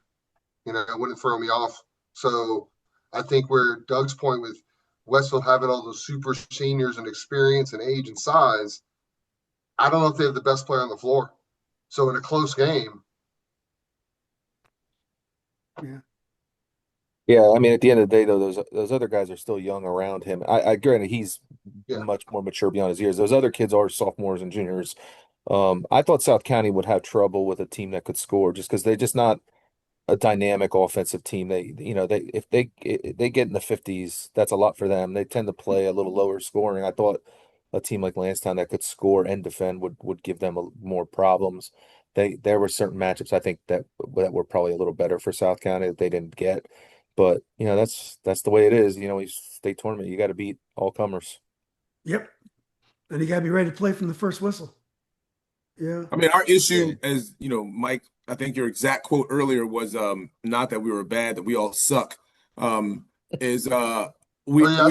It wouldn't throw me off. So I think where Doug's point with Westfield having all those super seniors and experience and age and size, I don't know if they have the best player on the floor. So in a close game. Yeah. Yeah, I mean, at the end of the day, though, those other guys are still young around him. I granted he's much more mature beyond his years. Those other kids are sophomores and juniors. I thought South County would have trouble with a team that could score just because they're just not a dynamic offensive team. If they get in the 50s, that's a lot for them. They tend to play a little lower scoring. I thought a team like Landstown that could score and defend would give them more problems. There were certain matchups I think that were probably a little better for South County that they didn't get. But that's the way it is. State tournament, you got to beat all comers. Yep, and you got to be ready to play from the first whistle. Yeah. I mean, our issue, as Mike, I think your exact quote earlier was not that we were bad, that we all suck. We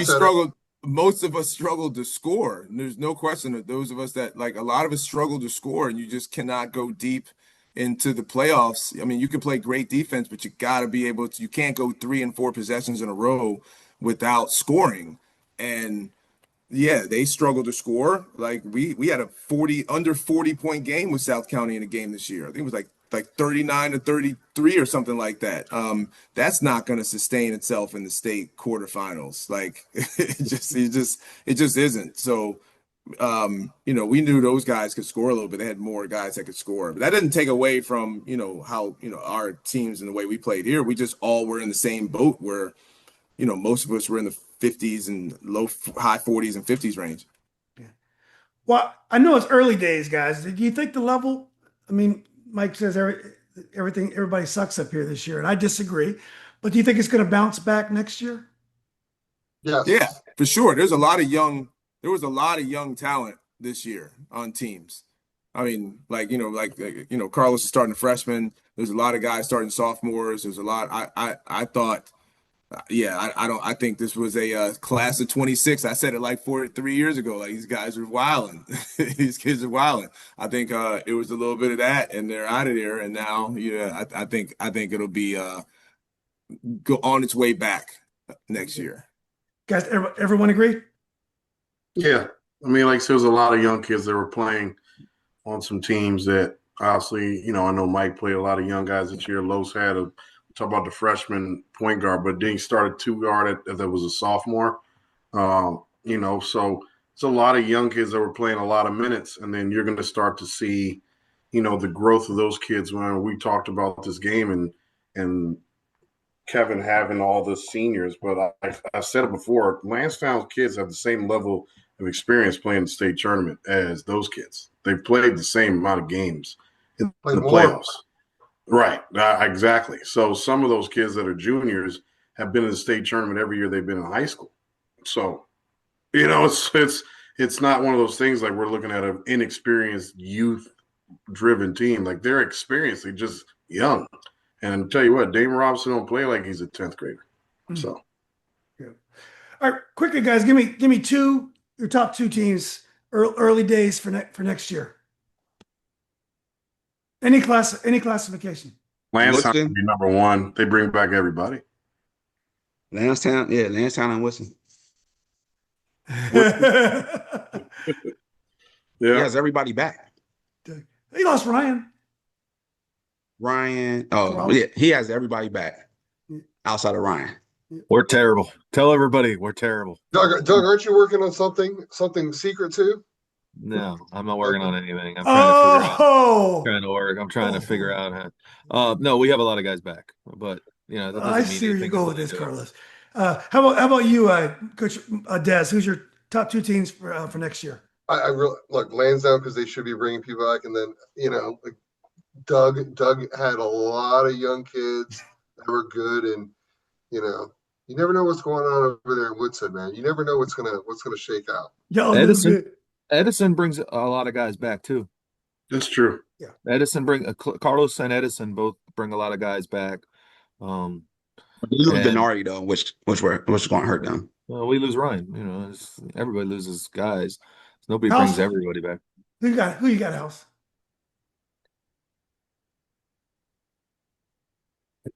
struggled. Most of us struggled to score. And there's no question that those of us that a lot of us struggle to score, and you just cannot go deep into the playoffs. I mean, you can play great defense, but you got to be able to. You can't go 3 and 4 possessions in a row without scoring. And yeah, they struggled to score. Like we had a under 40 point game with South County in a game this year. I think it was like 39 to 33 or something like that. That's not going to sustain itself in the state quarterfinals. Like it just isn't. So we knew those guys could score a little bit. They had more guys that could score, but that didn't take away from how our teams and the way we played here. We just all were in the same boat where most of us were in the 50s and high 40s and 50s range. Yeah. Well, I know it's early days, guys. Do you think the level? I mean, Mike says everybody sucks up here this year, and I disagree. But do you think it's going to bounce back next year? Yes. Yeah, for sure. There was a lot of young talent this year on teams. I mean, Carlos is starting a freshman. There's a lot of guys starting sophomores. There's a lot. I thought, yeah, I think this was a class of 26. I said it like 3 years ago. Like these guys are wilding. These kids are wilding. I think it was a little bit of that, and they're out of there. And now, yeah, I think it'll be go on its way back next year. Guys, everyone agree? Yeah. I mean, like, so there's a lot of young kids that were playing on some teams that obviously, I know Mike played a lot of young guys this year. Los had talk about the freshman point guard, but then he started two guard that was a sophomore. So it's a lot of young kids that were playing a lot of minutes, and then you're going to start to see, the growth of those kids. When we talked about this game and Kevin having all the seniors, but I've said it before, Landstown's kids have the same level of experience playing the state tournament as those kids. They've played the same amount of games in the playoffs. Right, exactly. So some of those kids that are juniors have been in the state tournament every year they've been in high school. So, it's not one of those things like we're looking at an inexperienced, youth-driven team. Like they're experienced, they're just young. And I'll tell you what, Dame Robinson don't play like he's a 10th grader. So, yeah. All right, quickly, guys, give me your top two teams early days for next year. Any classification. Landstown would be number one. They bring back everybody. Landstown and Woodson. Yeah. He has everybody back. He lost Ryan. Oh, yeah, he has everybody back outside of Ryan. We're terrible. Tell everybody we're terrible. Doug, aren't you working on something secret too? No, I'm not working on anything. I'm trying to figure out how. No, we have a lot of guys back, but that doesn't I mean see where you anything go with this, Carlos. How about you, Coach Des? Who's your top two teams for next year? I really look Lansdowne because they should be bringing people back, and then Doug had a lot of young kids that were good, and you never know what's going on over there in Woodson, man. You never know what's gonna shake out. Yeah, Edison brings a lot of guys back too. That's true. Yeah, Edison Carlos and Edison both bring a lot of guys back. You lose Denari though, which going to hurt them. Well, we lose Ryan. Everybody loses guys. Nobody brings everybody back. Who you got, House?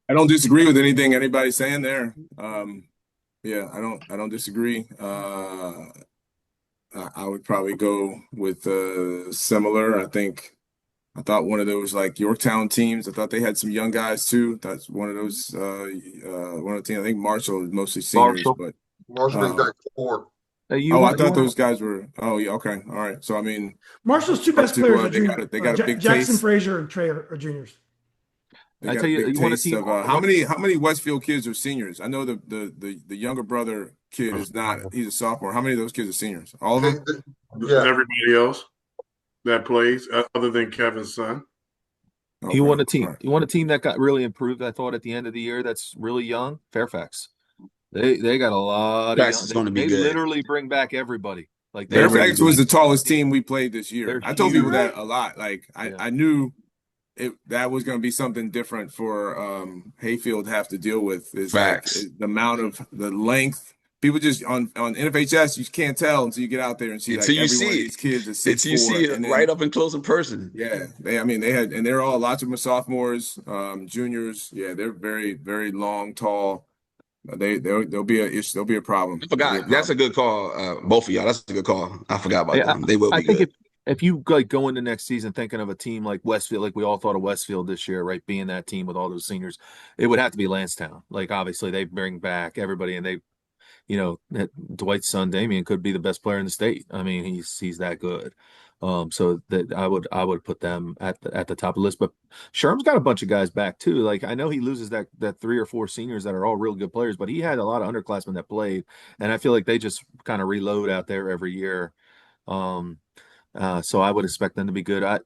I don't disagree with anything anybody's saying there. Yeah, I don't disagree. I would probably go with similar. I thought one of those like Yorktown teams. I thought they had some young guys too. That's one of those one of the teams. I think Marshall is mostly seniors, but Marshall brings back 4. I thought those guys were. Oh yeah, okay, all right. So I mean, Marshall's two best players are juniors. They got a big Jackson taste. Frazier and Trey are juniors. I tell you, want to see how many Westfield kids are seniors? I know the younger brother kid is not. He's a sophomore. How many of those kids are seniors? All of them. Yeah. Everybody else that plays, other than Kevin's son. Okay. You want a team. Right. You want a team that got really improved. I thought at the end of the year, that's really young. Fairfax. They got a lot of young. They literally bring back everybody. Like Fairfax was the tallest team we played this year. I told people that a lot. Like I knew. That was going to be something different for Hayfield to have to deal with. Facts. The amount of the length. People just on NFHS, you can't tell until you get out there and see every one of these kids is 6'4". You see it right up and close in person. Yeah, they're all lots of them sophomores, juniors. Yeah, they're very, very long, tall. There'll be a problem. I forgot. That's a good call, both of y'all. That's a good call. I forgot about them. They will be good. If you go into next season thinking of a team like Westfield, like we all thought of Westfield this year, right, being that team with all those seniors, it would have to be Landstown. Like obviously they bring back everybody, and Dwight's son Damian could be the best player in the state. I mean, he's that good. So that I would put them at the top of the list. But Sherm's got a bunch of guys back too. Like I know he loses that 3 or 4 seniors that are all real good players, but he had a lot of underclassmen that played, and I feel like they just kind of reload out there every year. So I would expect them to be good. I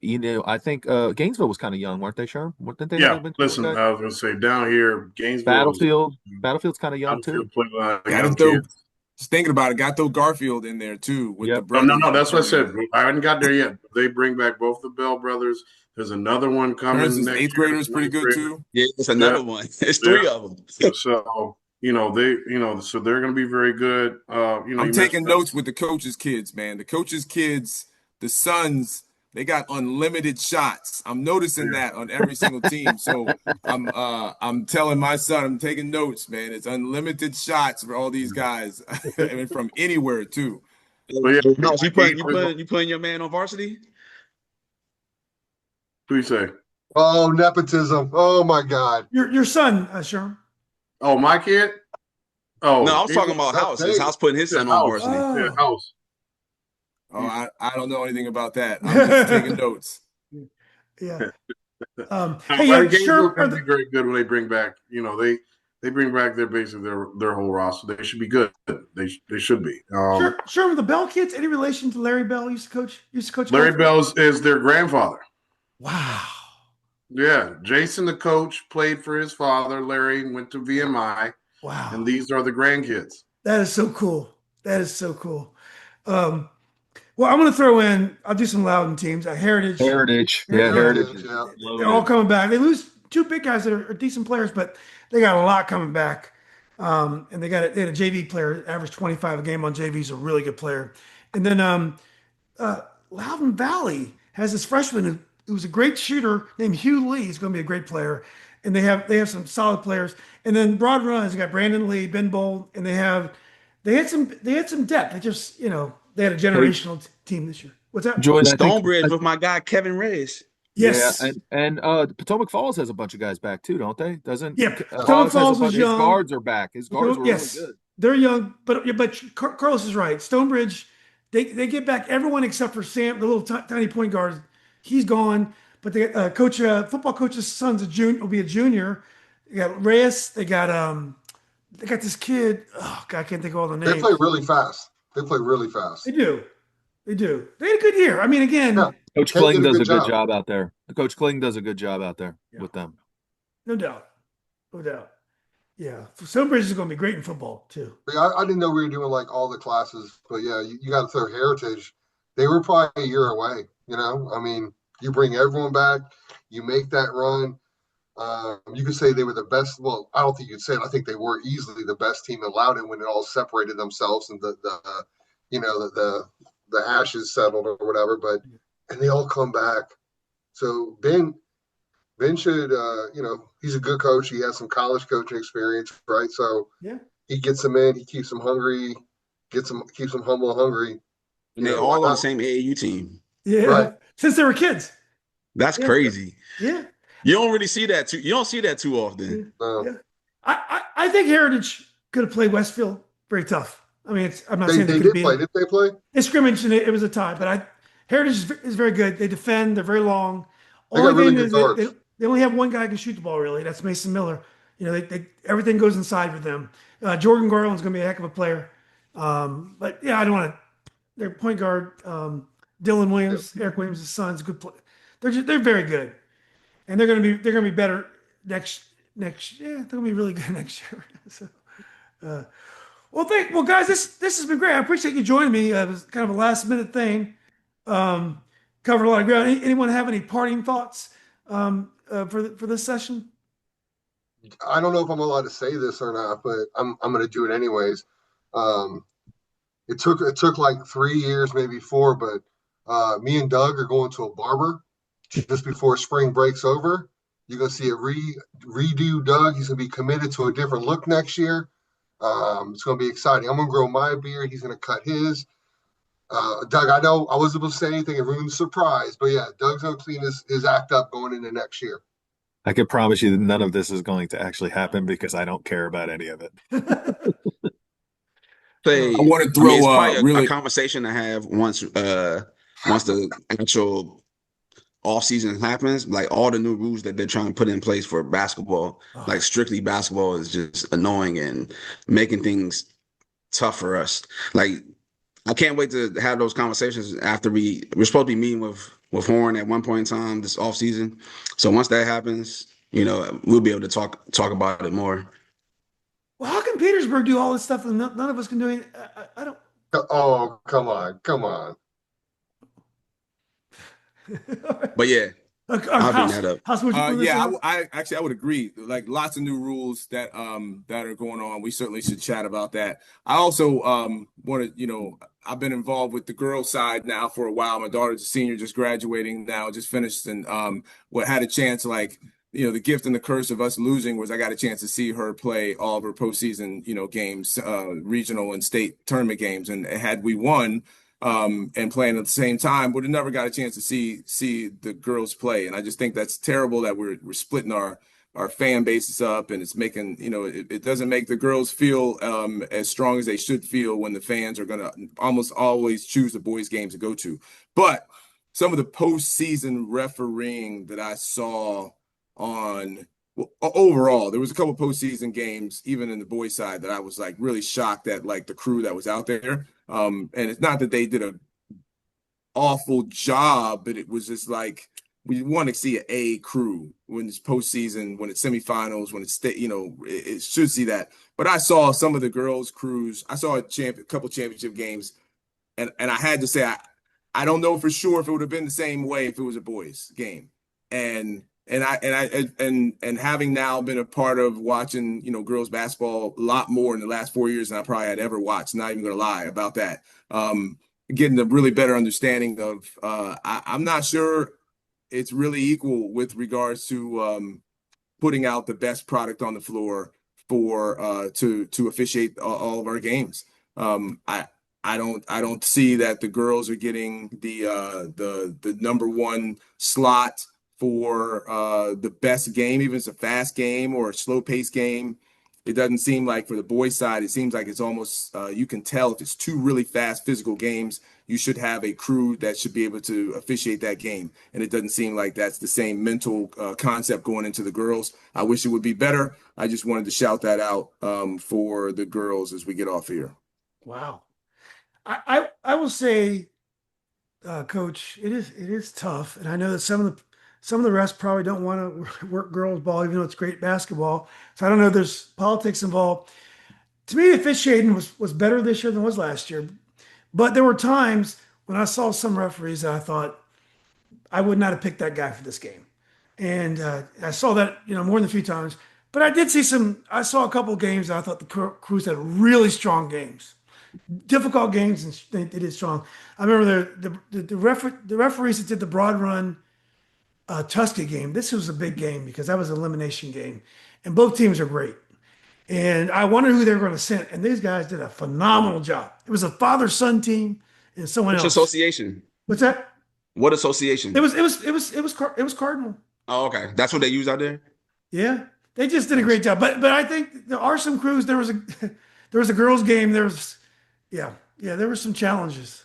think Gainesville was kind of young, weren't they, Sherm? Didn't they have a Yeah, bunch of young listen, guys? I was going to say down here, Gainesville is Battlefield's kind of young too. Battlefield played a lot of Got to young throw. kids. Just thinking about it, got to throw Garfield in there too with the Yep. Oh, no, brothers. no, that's what I said. I haven't got there yet. They bring back both the Bell brothers. There's another one coming Turns' next eighth year. grader is pretty Ninth good grader. too. Yeah, it's Yeah, another one. It's yeah. three of them. So, so they're going to be very good. You I'm mentioned taking notes with the coaches' kids, man. The coaches' kids, the sons, they got unlimited shots. I'm noticing that on every single team. So I'm telling my son, I'm taking notes, man. It's unlimited shots for all these guys. I mean, from anywhere too. But yeah, No, you Gainesville, putting your man on varsity? who you say? Oh, nepotism. Oh my God. Your son, Sherman. Oh, my kid? No, I Oh, was talking about House. Is House putting his son on House. varsity? Yeah, Oh. House. Oh, I don't know anything about that. I'm just taking notes. Yeah. I Hey, think Gainesville Sherman, can be very good when they bring back. They bring back their whole roster. They should be good. They should be. Sherman, the Bell kids, any relation to Larry Bell? Used to coach. Larry golf? Bell is their grandfather. Wow. Yeah, Jason, the coach, played for his father. Larry went to VMI, Wow. and these are the grandkids. That is so cool. That is so cool. Well, I'm going to throw in, I'll do some Loudoun teams. Heritage. Heritage. Yeah, Heritage, Heritage. yeah. They're all coming back. They lose two big guys that are decent players, but they got a lot coming back. And they had a JV player, averaged 25 a game on JV. He's a really good player. And then Loudoun Valley has this freshman who was a great shooter named Hugh Lee. He's going to be a great player. And they have some solid players. And then Broad Run has got Brandon Lee, Ben Bold, and they had some depth. They just they had a generational team this year. What's that? Jordan, Stonebridge with my guy Kevin Reyes. Yes. Yeah, and Potomac Falls has a bunch of guys back too, don't they? Doesn't Yeah, Falls Potomac Falls was his young. guards are back. His guards were Yes, really good. they're young, but Carlos is right. Stonebridge, they get back everyone except for Sam, the little tiny point guard. He's gone, but the football coach's son's will be a junior. They got Reyes. They got this kid. Oh God, I can't think of all the names. They play really fast. They play really fast. They do. They do. They had a good year. I mean, again, Yeah. Coach Kent Kling did a does good a good job. job out there. Coach Kling does a good job out there Yeah. with them. no doubt. No doubt. Yeah. Stonebridge is going to be great in football, too. I didn't know we were doing like all the classes, but yeah, you got to throw Heritage. They were probably a year away. I mean, you bring everyone back, you make that run. You could say they were the best. Well, I don't think you'd say it. I think they were easily the best team in Loudoun when it all separated themselves and the ashes settled or whatever. And they all come back. So Ben should, he's a good coach. He has some college coaching experience, right? So Yeah. he gets them in. He keeps them hungry, keeps them humble and hungry. And they're all on the same AAU team. Yeah. Right. Since they were kids. That's crazy. Yeah. You don't really see that too. You don't see that too often. Yeah. I think Heritage could have played Westfield very tough. I mean, I'm not saying They they did could play. be. Did they play? They scrimmaged and it was a tie, but Heritage is very good. They defend. They're very long. They got really good is guards. they only have one guy who can shoot the ball. Really, that's Mason Miller. Everything goes inside with them. Jordan Garland's going to be a heck of a player. But yeah, I don't want to. Their point guard, Dylan Williams, Eric Williams' son's good play. They're very good, and they're going to be better next. Yeah, they're going to be really good next year. So, well, guys, this has been great. I appreciate you joining me. It was kind of a last minute thing. Covered a lot of ground. Anyone have any parting thoughts for this session? I don't know if I'm allowed to say this or not, but I'm going to do it anyways. It took like 3 years, maybe 4, but me and Doug are going to a barber just before spring breaks over. You're going to see a redo Doug. He's going to be committed to a different look next year. It's going to be exciting. I'm going to grow my beard. He's going to cut his. Doug, I know I wasn't supposed to say anything. It ruined the surprise, but yeah, Doug's going to clean his act up going into next year. I can promise you that none of this is going to actually happen because I don't care about any of it. Say, I want to I mean, it's throw probably a really. conversation to have once the actual off season happens. Like all the new rules that they're trying to put in place for basketball, like strictly basketball, is just annoying and making things tough for us. Like I can't wait to have those conversations after we're supposed to be meeting with Horn at one point in time this off season. So once that happens, we'll be able to talk about it more. Well, how can Petersburg do all this stuff and none of us can do it? I don't. Oh, come on, come on. But yeah, I'll bring that up. House, would you put this Yeah, out? I actually I would agree. Like lots of new rules that are going on. We certainly should chat about that. I also want to, I've been involved with the girls side now for a while. My daughter's a senior, just graduating now, just finished, and what had a chance, like, the gift and the curse of us losing was I got a chance to see her play all of her postseason, games, regional and state tournament games, and had we won and playing at the same time, would have never got a chance to see the girls play. And I just think that's terrible that we're splitting our fan bases up, and it's making, it doesn't make the girls feel as strong as they should feel when the fans are going to almost always choose the boys' games to go to. But some of the postseason refereeing that I saw overall, there was a couple postseason games, even in the boys' side, that I was like really shocked at, like the crew that was out there. And it's not that they did an awful job, but it was just like we want to see an A crew when it's postseason, when it's semifinals, when it's state, it should see that. But I saw some of the girls' crews. I saw a couple championship games, and I had to say I don't know for sure if it would have been the same way if it was a boys' game. And having now been a part of watching, girls basketball a lot more in the last 4 years than I probably had ever watched. Not even going to lie about that. Getting a really better understanding of, I'm not sure it's really equal with regards to putting out the best product on the floor for to officiate all of our games. I don't see that the girls are getting the number one slot for the best game, even if it's a fast game or a slow paced game. It doesn't seem like for the boys' side, it seems like it's almost, you can tell if it's two really fast physical games, you should have a crew that should be able to officiate that game. And it doesn't seem like that's the same mental concept going into the girls. I wish it would be better. I just wanted to shout that out for the girls as we get off here. Wow. I will say, Coach, it is tough. And I know that some of the rest probably don't want to work girls ball, even though it's great basketball. So I don't know. There's politics involved. To me, officiating was better this year than it was last year. But there were times when I saw some referees that I thought I would not have picked that guy for this game. And I saw that, more than a few times. But I did see I saw a couple of games that I thought the crews had really strong games. Difficult games, and they did strong. I remember the referees that did the Broad Run Tuskegee game. This was a big game because that was an elimination game, and both teams are great. And I wonder who they were going to send. And these guys did a phenomenal job. It was a father-son team and someone Which else. association? What's that? What association? It was Cardinal. Oh, okay. That's what they use out there? Yeah, they just did a great job. But I think there are some crews. There was a girls' game. There were some challenges.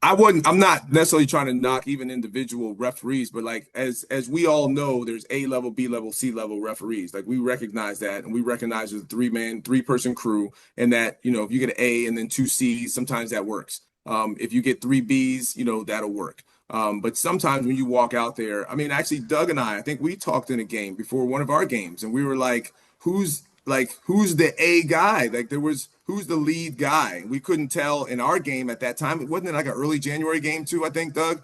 I'm not necessarily trying to knock even individual referees, but like as we all know, there's A level, B level, C level referees. Like we recognize that, and we recognize there's a 3-person crew, and that, if you get an A and then 2 C's, sometimes that works. If you get 3 B's, that'll work. But sometimes when you walk out there, I mean, actually Doug and I think we talked in a game before one of our games, and we were like, who's the A guy? Like who's the lead guy? We couldn't tell in our game at that time. It wasn't like an early January game too, I think, Doug.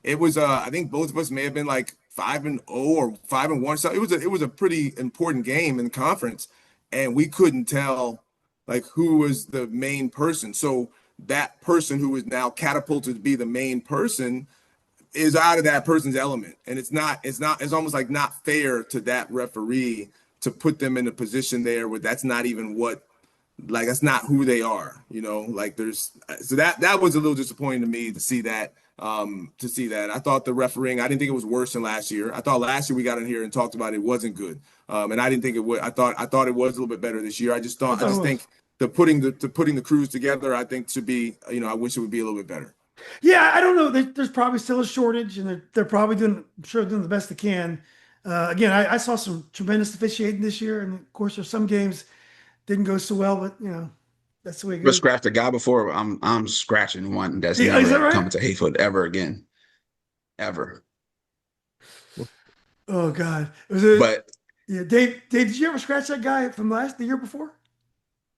It was I think both of us may have been like 5-0 or 5-1. So it was a pretty important game in the conference, and we couldn't tell like who was the main person. So that person who is now catapulted to be the main person is out of that person's element. And it's almost like not fair to that referee to put them in a position there where that's not even that's not who they are, so that was a little disappointing to me to see that. I thought the refereeing, I didn't think it was worse than last year. I thought last year we got in here and talked about it wasn't good. And I didn't think it would. I thought it was a little bit better this year. I just think putting the crews together, I think should be, I wish it would be a little bit better. Yeah, I don't know. There's probably still a shortage, and they're probably doing the best they can. Again, I saw some tremendous officiating this year, and of course, there's some games didn't go so well, but That's the way it Ever goes. scratched a guy before? I'm scratching one that's Yeah, is that never right? coming to Hayfield ever again. Ever. Oh God, was it? But Yeah, Dave. Dave, did you ever scratch that guy from the year before?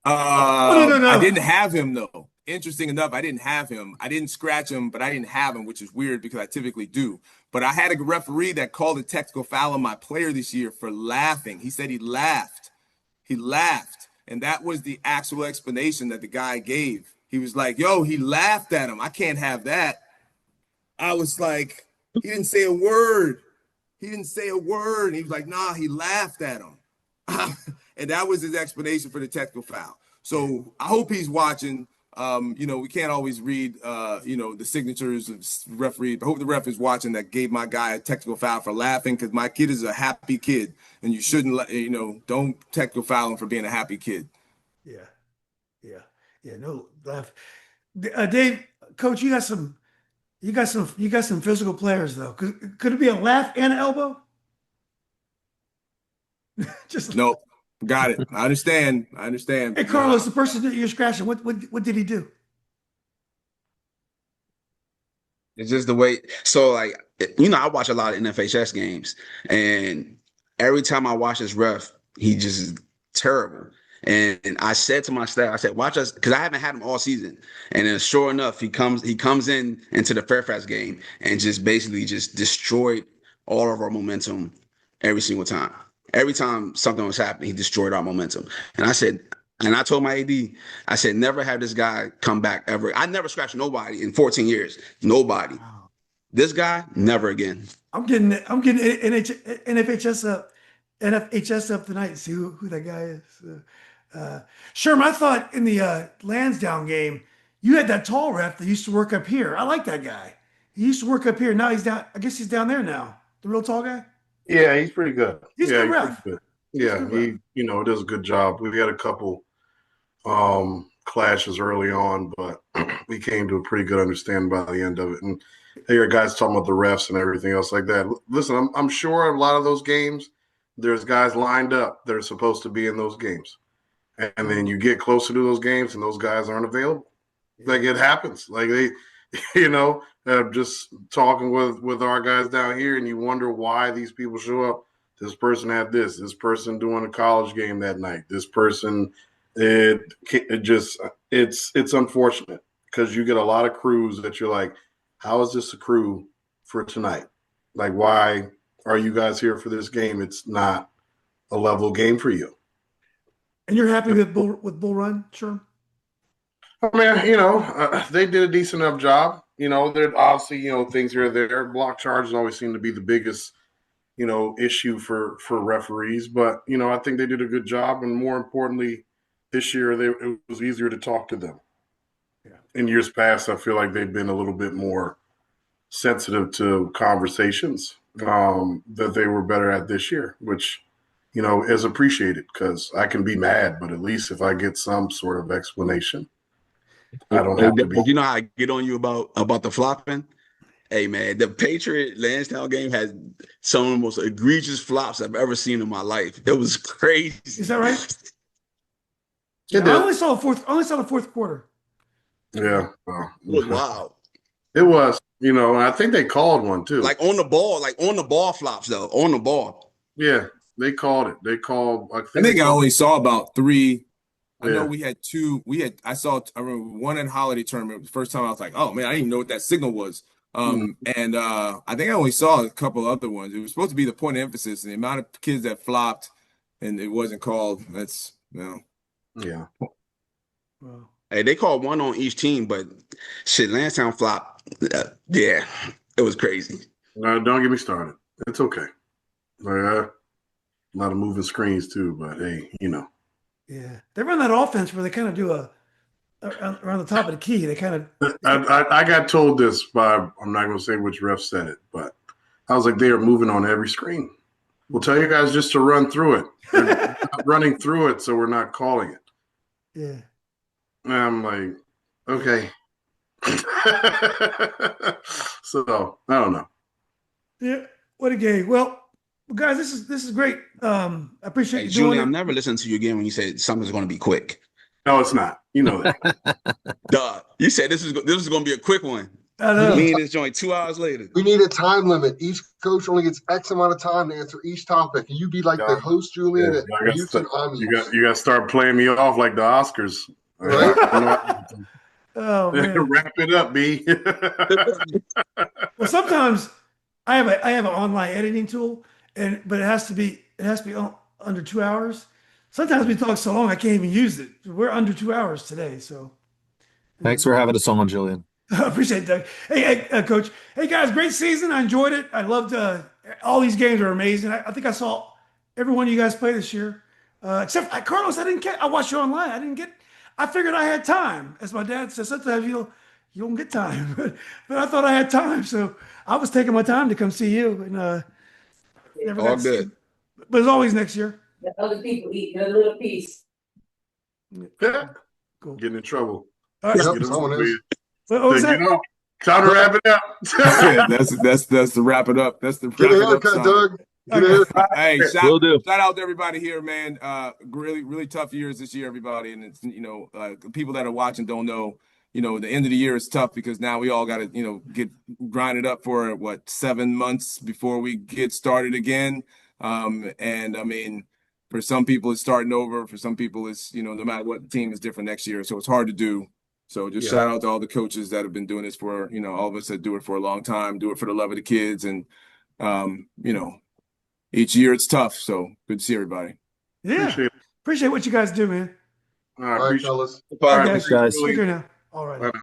Oh no, no, I no. didn't have him though. Interesting enough, I didn't have him. I didn't scratch him, but I didn't have him, which is weird because I typically do. But I had a referee that called a technical foul on my player this year for laughing. He said he laughed. He laughed. And that was the actual explanation that the guy gave. He was like, yo, he laughed at him. I can't have that. I was like, he didn't say a word. He didn't say a word. And he was like, nah, he laughed at him. And that was his explanation for the technical foul. So I hope he's watching. We can't always read, the signatures of referee. But I hope the ref is watching that gave my guy a technical foul for laughing because my kid is a happy kid, and you shouldn't don't technical foul him for being a happy kid. Yeah, yeah, yeah. No laugh. Dave, Coach, you got some physical players though. Could it be a laugh and an elbow? Just Nope. Got it. I understand. I understand. Hey, Carlos, the person that you're scratching, what did he do? it's just the way. So, like, I watch a lot of NFHS games, and every time I watch this ref, he just is terrible. And I said to my staff, I said, watch us, because I haven't had him all season. And then sure enough, he comes into the Fairfax game and just basically just destroyed all of our momentum every single time. Every time something was happening, he destroyed our momentum. And I told my AD, I said, never have this guy come back ever. I never scratched nobody in 14 years. Nobody. This guy, never again. I'm getting NFHS up tonight. See who that guy is. Sherman, I thought in the Lansdowne game, you had that tall ref that used to work up here. I like that guy. He used to work up here. Now he's down. I guess he's down there now. The real tall guy. Yeah, he's pretty good. He's a good ref. Pretty good. Yeah, he does a good job. We had a couple clashes early on, but we came to a pretty good understanding by the end of it. And I hear guys talking about the refs and everything else like that. Listen, I'm sure a lot of those games, there's guys lined up that are supposed to be in those games. And then you get closer to those games and those guys aren't available. Like it happens. Like they, just talking with our guys down here, and you wonder why these people show up. This person had this person doing a college game that night. This person, it's unfortunate because you get a lot of crews that you're like, how is this a crew for tonight? Like, why are you guys here for this game? It's not a level game for you. And you're happy with Bull Run, Sherman? I mean, they did a decent enough job. There obviously, things here or there. Block charges always seem to be the biggest, issue for referees. But, I think they did a good job. And more importantly, this year, it was easier to talk to them. Yeah. In years past, I feel like they've been a little bit more sensitive to conversations that they were better at this year, which, is appreciated because I can be mad, but at least if I get some sort of explanation, I don't have to be. You know how I get on you about the flopping? Hey, man, the Patriot Landstown game had some of the most egregious flops I've ever seen in my life. It was crazy. Is that right? I only saw the fourth quarter. Yeah. It was wild. It was, I think they called one too. Like on the ball flops though, on the ball. Yeah, they called it. They called. I think I only saw about 3. I know Yeah. we had 2. I remember one in holiday tournament. The first time I was like, oh man, I didn't even know what that signal was. And I think I only saw a couple other ones. It was supposed to be the point of emphasis and the amount of kids that flopped and it wasn't called. That's Yeah. Wow. Hey, they called one on each team, but shit, Landstown flop. Yeah, it was crazy. Don't get me started. It's okay. A lot of moving screens too, but hey, Yeah, they run that offense where they kind of do around the top of the key. They kind of. I got told this by, I'm not going to say which ref said it, but I was like, they are moving on every screen. We'll tell you guys just to run through it. They're not running through it, so we're not calling it. Yeah. And I'm like, okay. So I don't know. Yeah. What a game. Well, guys, this is great. I appreciate you doing Julian, it. I'm never listening to you again when you say something's going to be quick. No, it's not. You know that. Duh. You said this is going to be a quick one. I know. Me and this joint 2 hours later. We need a time limit. Each coach only gets X amount of time to answer each topic. And you be like the host, Julian, Yeah, at Houston. you got to start playing me off like the Oscars. Right? Oh man. Wrap it up, B. Well, sometimes I have an online editing tool, but it has to be under 2 hours. Sometimes we talk so long I can't even use it. We're under 2 hours today, so Thanks for having us on, Julian. I appreciate it, Doug. Hey, Coach. Hey, guys, great season. I enjoyed it. I loved all these games are amazing. I think I saw every one of you guys play this year, except Carlos. I watched you online. I figured I had time. As my dad says, sometimes you don't get time, but I thought I had time, so I was taking my time to come see you. And never All got to see good. you. But as always, next year. Let other people eat their little piece. Cool. Getting in trouble. All right. Yep, someone is. What was that? Time to wrap it up. Yeah, that's the wrap it up. That's the wrap Get a it up haircut, sign. Doug. Get a haircut. Hey, Will do. shout out to everybody here, man. Really, really tough years this year, everybody. And it's, people that are watching don't know, the end of the year is tough because now we all got to, get grinded up for 7 months before we get started again. And I mean, for some people it's starting over. For some people it's, no matter what, the team is different next year. So it's hard to do. So just shout out to all the coaches that have been doing this for, all of us that do it for a long time, do it for the love of the kids. And, each year it's tough. So good to see everybody. Yeah. Appreciate what you guys do, man. All right, All right, appreciate it. fellas. All right, Thanks, guys. Take care now. All right. Bye.